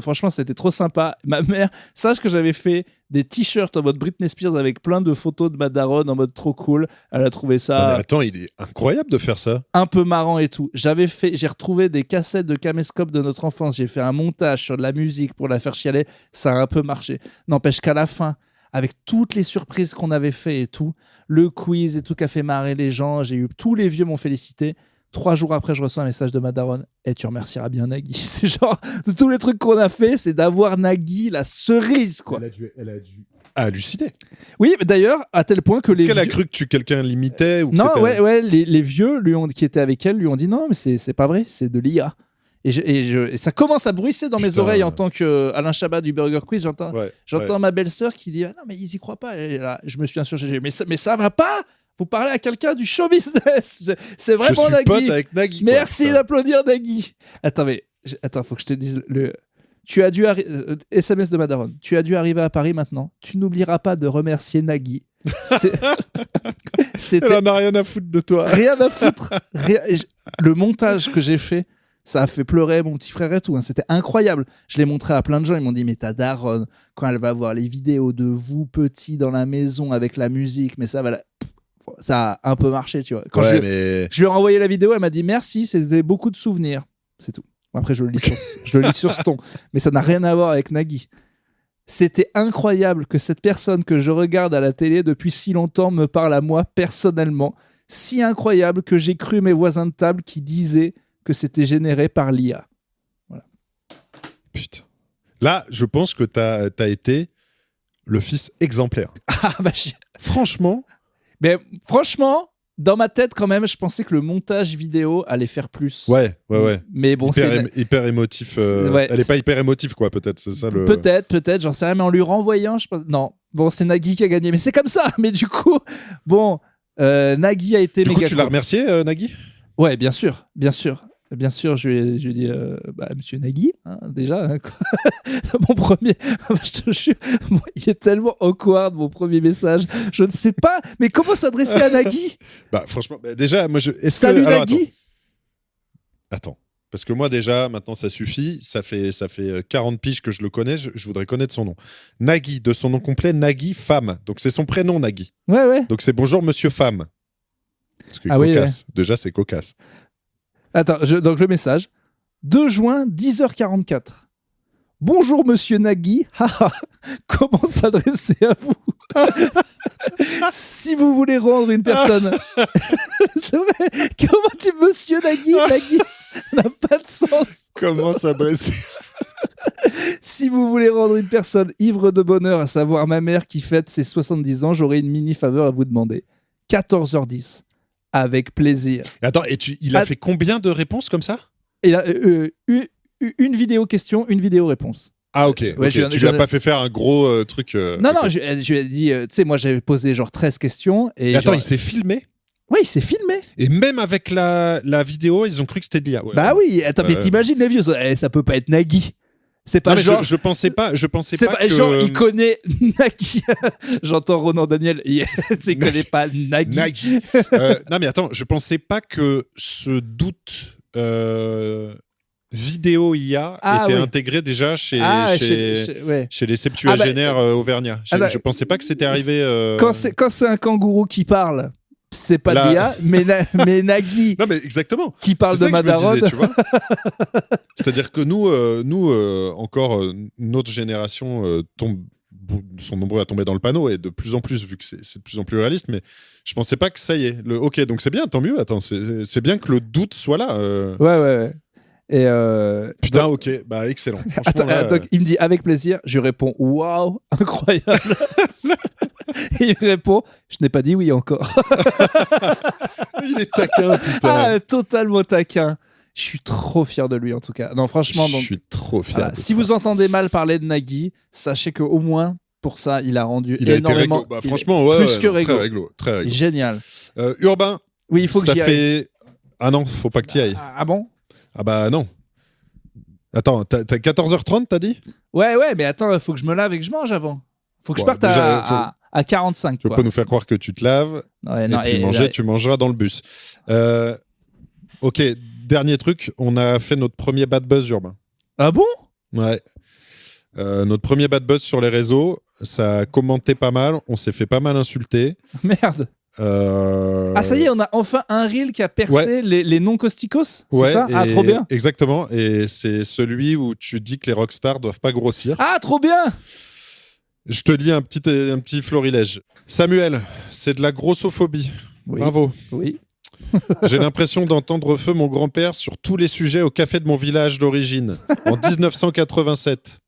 Franchement, c'était trop sympa. Ma mère, sache que j'avais fait des t-shirts en mode Britney Spears avec plein de photos de ma daronne en mode trop cool. Elle a trouvé ça. Non, mais attends, il est incroyable de faire ça. Un peu marrant et tout. J'ai retrouvé des cassettes de caméscope de notre enfance. J'ai fait un montage sur de la musique pour la faire chialer. Ça a un peu marché. N'empêche qu'à la fin, avec toutes les surprises qu'on avait fait et tout, le quiz et tout qui a fait marrer les gens, tous les vieux m'ont félicité. 3 jours après, je reçois un message de ma daronne. Tu remercieras bien Nagui. C'est genre, de tous les trucs qu'on a fait, c'est d'avoir Nagui, la cerise, quoi. Elle a dû halluciner. Oui, mais d'ailleurs, à tel point que Est-ce qu'elle a cru que quelqu'un l'imitait ou non, ouais, les vieux qui étaient avec elle lui ont dit non, mais c'est pas vrai, c'est de l'IA. Et ça commence à bruisser dans mes oreilles en tant qu'Alain Chabat du Burger Quiz. J'entends ma belle-sœur qui dit non, mais ils y croient pas. Et là, je me suis insurgé. Mais ça va pas. Vous parlez à quelqu'un du show business. C'est vraiment Nagui. Pote avec Nagui. Merci d'applaudir Nagui. Attends, faut que je te dise Tu as dû SMS de Madaron. Tu as dû arriver à Paris maintenant. Tu n'oublieras pas de remercier Nagui. Elle en a rien à foutre de toi. Rien à foutre. Le montage que j'ai fait, ça a fait pleurer mon petit frère et tout. C'était incroyable. Je l'ai montré à plein de gens. Ils m'ont dit, mais ta daronne, quand elle va voir les vidéos de vous petits dans la maison avec la musique, mais ça a un peu marché, tu vois. Quand je lui ai envoyé la vidéo, elle m'a dit merci, c'était beaucoup de souvenirs. C'est tout. Après, je le lis sur ce ton. Mais ça n'a rien à voir avec Nagui. C'était incroyable que cette personne que je regarde à la télé depuis si longtemps me parle à moi personnellement. Si incroyable que j'ai cru mes voisins de table qui disaient que c'était généré par l'IA. Voilà. Putain. Là, je pense que t'as été le fils exemplaire. Franchement. Mais franchement, dans ma tête quand même, je pensais que le montage vidéo allait faire plus. Ouais. Mais bon, hyper émotif. Elle est pas hyper émotive, quoi, peut-être. C'est ça le. Peut-être, j'en sais rien, mais en lui renvoyant, je pense. Non. Bon, c'est Nagui qui a gagné, mais c'est comme ça. Mais du coup, bon, Nagui a été méga. Du coup, tu l'as remercié, Nagui ? Ouais, bien sûr. Bien sûr, je lui ai dit, monsieur Nagui, déjà, mon premier, je te jure, il est tellement awkward, mon premier message, je ne sais pas, mais comment s'adresser à Nagui ? Franchement, déjà, moi, Salut Nagui. Attends, parce que moi, déjà, maintenant, ça suffit, ça fait 40 piges que je le connais, je voudrais connaître son nom. Nagui, de son nom complet, Nagui Femme, donc c'est son prénom, Nagui. Ouais. Donc c'est bonjour, monsieur Femme. Parce que cocasse, ouais. Déjà, c'est cocasse. Attends, donc le message. 2 juin, 10h44. Bonjour, monsieur Nagui. Comment s'adresser à vous ? Si vous voulez rendre une personne... C'est vrai. Comment tu... Monsieur Nagui n'a pas de sens. Comment s'adresser ? Si vous voulez rendre une personne ivre de bonheur, à savoir ma mère qui fête ses 70 ans, j'aurai une mini faveur à vous demander. 14h10. Avec plaisir. Attends, et il a fait combien de réponses comme ça ? Il a une vidéo question, une vidéo réponse. Ah ok. Tu lui as pas fait faire un gros truc. Non, je lui ai dit, tu sais, moi j'avais posé genre 13 questions. Et attends, il s'est filmé ? Oui, il s'est filmé. Et même avec la vidéo, ils ont cru que c'était de l'IA. Ouais, oui, attends, mais t'imagines les vieux, ça peut pas être Nagui. C'est pas genre. Je pensais pas que. Genre, il connaît Nagui. J'entends Ronan Daniel. Il connaît pas Nagui. Non, mais attends, je pensais pas que ce doute vidéo IA était intégré déjà chez les septuagénaires auvergnats. Je pensais pas que c'était arrivé. Quand c'est un kangourou qui parle. C'est pas de l'IA, mais Nagui. Non, mais exactement. Qui parle de Madaron. Tu vois. C'est-à-dire que nous encore, notre génération sont nombreux à tomber dans le panneau et de plus en plus, vu que c'est de plus en plus réaliste. Mais je pensais pas que ça y est. Ok, donc c'est bien, tant mieux. Attends, c'est bien que le doute soit là. Ouais. Et putain, donc, ok, excellent. Attends, là, donc, il me dit avec plaisir. Je lui réponds waouh, incroyable. Et il répond, je n'ai pas dit oui encore. Il est taquin, putain. Totalement taquin. Je suis trop fier de lui en tout cas. Non, franchement, je suis trop fier. Voilà, si vous entendez mal parler de Nagui, sachez qu'au moins pour ça, il a rendu énormément. Franchement, plus que réglo. Très réglo. Génial. Urbain. Oui, il faut que j'y aille. Ah non, faut pas que tu y ailles. Ah bon ? Ah bah non. Attends, t'as 14h30, t'as dit ? Ouais, mais attends, faut que je me lave et que je mange avant. Faut que je parte à 45. Tu peux pas nous faire croire que tu te laves tu mangeras dans le bus. Ok, dernier truc, on a fait notre premier bad buzz urbain. Ah bon ? Ouais. Notre premier bad buzz sur les réseaux, ça a commenté pas mal, on s'est fait pas mal insulter. Merde. Ça y est, on a enfin un reel qui a percé les non-costicos, c'est ça ? Ah, trop bien. Exactement, et c'est celui où tu dis que les rockstars doivent pas grossir. Ah, trop bien. Je te lis un petit florilège. Samuel, c'est de la grossophobie. Oui. Bravo. Oui. J'ai l'impression d'entendre feu mon grand-père sur tous les sujets au café de mon village d'origine, en 1987.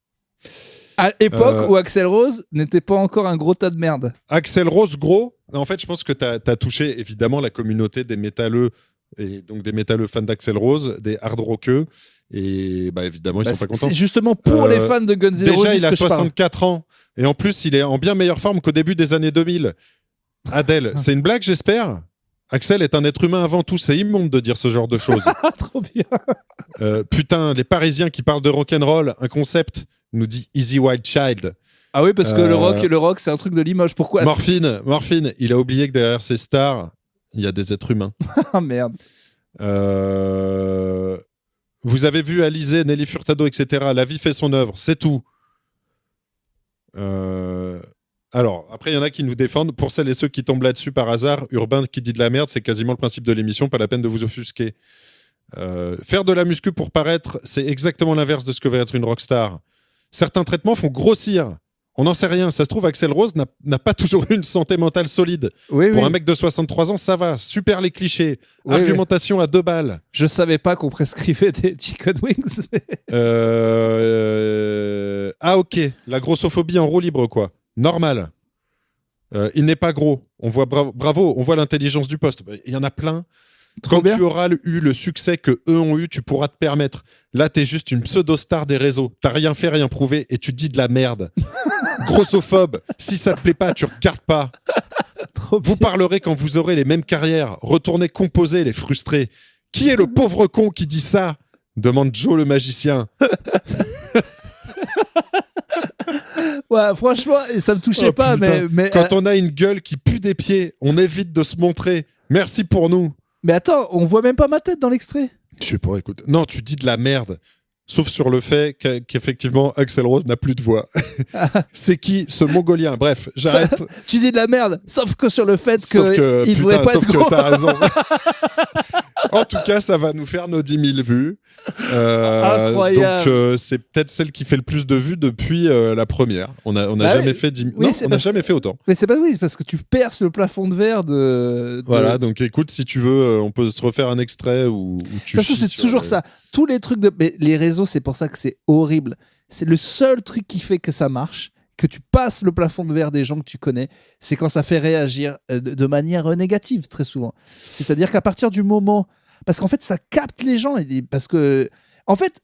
À l'époque où Axl Rose n'était pas encore un gros tas de merde. Axl Rose, gros. En fait, je pense que t'as touché évidemment la communauté des métalleux, et donc des métalleux fans d'Axl Rose, des hard rockeux, et évidemment ils sont pas contents. C'est justement pour les fans de Guns N' Roses. Déjà, il a 64 ans, et en plus il est en bien meilleure forme qu'au début des années 2000. Adèle, c'est une blague, j'espère ? Axel est un être humain avant tout, c'est immonde de dire ce genre de choses. Trop bien. Putain, les Parisiens qui parlent de rock'n'roll, un concept, nous dit Easy Wild Child. Ah oui, parce que le rock, c'est un truc de Limoges. Pourquoi Morphine, il a oublié que derrière ces stars, il y a des êtres humains. Ah merde. Vous avez vu Alizé, Nelly Furtado, etc. La vie fait son œuvre, c'est tout. Alors, après, il y en a qui nous défendent. Pour celles et ceux qui tombent là-dessus par hasard, Urbain qui dit de la merde, c'est quasiment le principe de l'émission, pas la peine de vous offusquer. Faire de la muscu pour paraître, c'est exactement l'inverse de ce que va être une rockstar. Certains traitements font grossir. On n'en sait rien. Ça se trouve, Axl Rose n'a pas toujours eu une santé mentale solide. Oui, pour un mec de 63 ans, ça va. Super les clichés. Oui, Argumentation à 2 balles. Je savais pas qu'on prescrivait des chicken wings. Ah ok, la grossophobie en roue libre, quoi. Normal. Il n'est pas gros. On voit bravo, on voit l'intelligence du poste. Il y en a plein. Quand tu auras eu le succès que eux ont eu, tu pourras te permettre. Là, t'es juste une pseudo-star des réseaux. T'as rien fait, rien prouvé et tu dis de la merde. Grossophobe. Si ça te plaît pas, tu regardes pas. Vous parlerez quand vous aurez les mêmes carrières. Retournez composer les frustrés. Qui est le pauvre con qui dit ça ? Demande Joe le magicien. Ouais, franchement, ça me touchait pas, mais quand on a une gueule qui pue des pieds, on évite de se montrer. Merci pour nous. Mais attends, on voit même pas ma tête dans l'extrait. Je sais pas, écoute. Non, tu dis de la merde. Sauf sur le fait qu'effectivement, Axl Rose n'a plus de voix. C'est qui ce Mongolien ? Bref, j'arrête. Tu dis de la merde, sauf que sur le fait qu'il ne devrait pas être gros. T'as raison. En tout cas, ça va nous faire nos 10 000 vues. Incroyable. Donc, c'est peut-être celle qui fait le plus de vues depuis la première. On n'a jamais fait 10 000. Oui, non, on n'a jamais fait autant. Mais c'est parce que tu perces le plafond de verre de... Voilà, donc écoute, si tu veux, on peut se refaire un extrait où tu... C'est toujours ça. Tous les trucs mais les réseaux, c'est pour ça que c'est horrible. C'est le seul truc qui fait que ça marche, que tu passes le plafond de verre des gens que tu connais, c'est quand ça fait réagir de manière négative, très souvent. C'est-à-dire qu'à partir du moment... Parce qu'en fait, ça capte les gens. Parce que... En fait...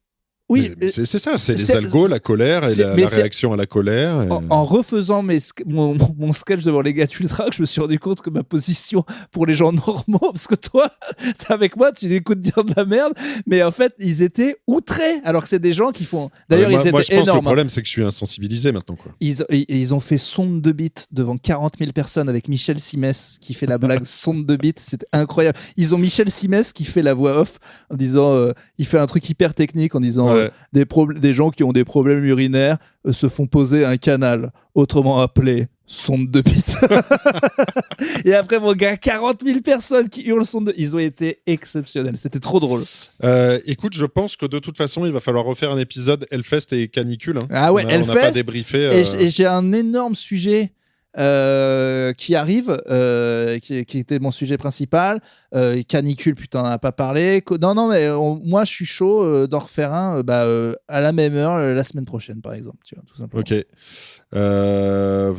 Oui, mais c'est ça, c'est les algos, la colère et la réaction à la colère. En refaisant mon sketch devant les gars d'Ultra, je me suis rendu compte que ma position pour les gens normaux, parce que toi, t'es avec moi, tu écoutes dire de la merde, mais en fait, ils étaient outrés, alors que c'est des gens qui font... D'ailleurs, ils étaient énormes. Moi, je pense que le problème, c'est que je suis insensibilisé maintenant, quoi. Ils ont fait sonde de bite devant 40 000 personnes avec Michel Simès qui fait la blague sonde de bite, c'était incroyable. Ils ont Michel Simès qui fait la voix off en disant... il fait un truc hyper technique en disant... Des gens qui ont des problèmes urinaires se font poser un canal, autrement appelé sonde de bite. Et après, mon gars, 40 000 personnes qui hurlent sonde de... Ils ont été exceptionnels. C'était trop drôle. Écoute, je pense que de toute façon, il va falloir refaire un épisode Hellfest et canicule. Hein. Ah ouais, Hellfest. On n'a pas débriefé. Et j'ai un énorme sujet... qui arrive, qui était mon sujet principal. Canicule, putain, on n'en a pas parlé. Non, mais moi, je suis chaud d'en refaire un à la même heure la semaine prochaine, par exemple. Tu vois, tout simplement. Ok.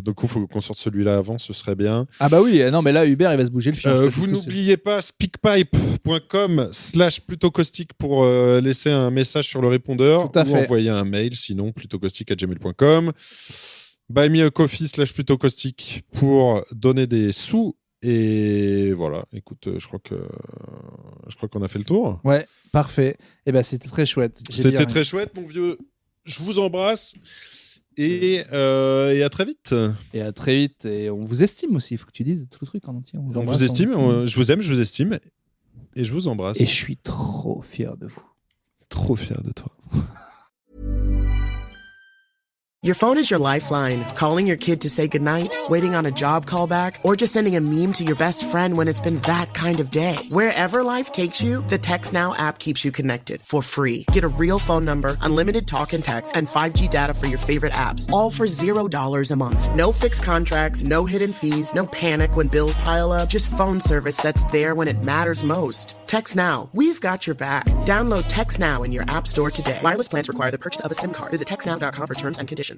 Du coup, il faut qu'on sorte celui-là avant, ce serait bien. Ah bah oui, non, mais là, Hubert, il va se bouger le fion. Vous n'oubliez pas speakpipe.com/plutôt-caustique pour laisser un message sur le répondeur ou envoyer un mail, sinon plutôt-caustique@gmail.com. Buy me a coffee /plutôt-caustique pour donner des sous. Et voilà, écoute, je crois qu'on a fait le tour. Ouais, parfait. Et ben c'était très chouette. C'était très chouette, mon vieux. Je vous embrasse et à très vite. Et à très vite. Et on vous estime aussi, il faut que tu dises tout le truc en entier. On vous estime, je vous aime, je vous estime et je vous embrasse. Et je suis trop fier de vous. Trop fier de toi. Your phone is your lifeline. Calling your kid to say goodnight, waiting on a job callback, or just sending a meme to your best friend when it's been that kind of day. Wherever life takes you, the TextNow app keeps you connected for free. Get a real phone number, unlimited talk and text, and 5G data for your favorite apps, all for $0 a month. No fixed contracts, no hidden fees, no panic when bills pile up, just phone service that's there when it matters most. TextNow. We've got your back. Download TextNow in your app store today. Wireless plans require the purchase of a SIM card. Visit textnow.com for terms and conditions.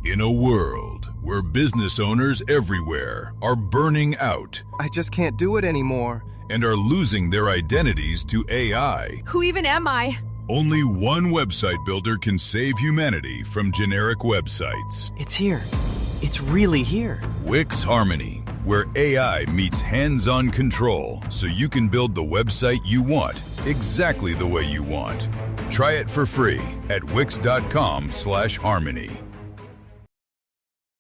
In a world where business owners everywhere are burning out, I just can't do it anymore, and are losing their identities to AI. Who even am I? Only one website builder can save humanity from generic websites. It's here. It's really here. Wix Harmony. where AI meets hands-on control so you can build the website you want, exactly the way you want. Try it for free at wix.com/harmony.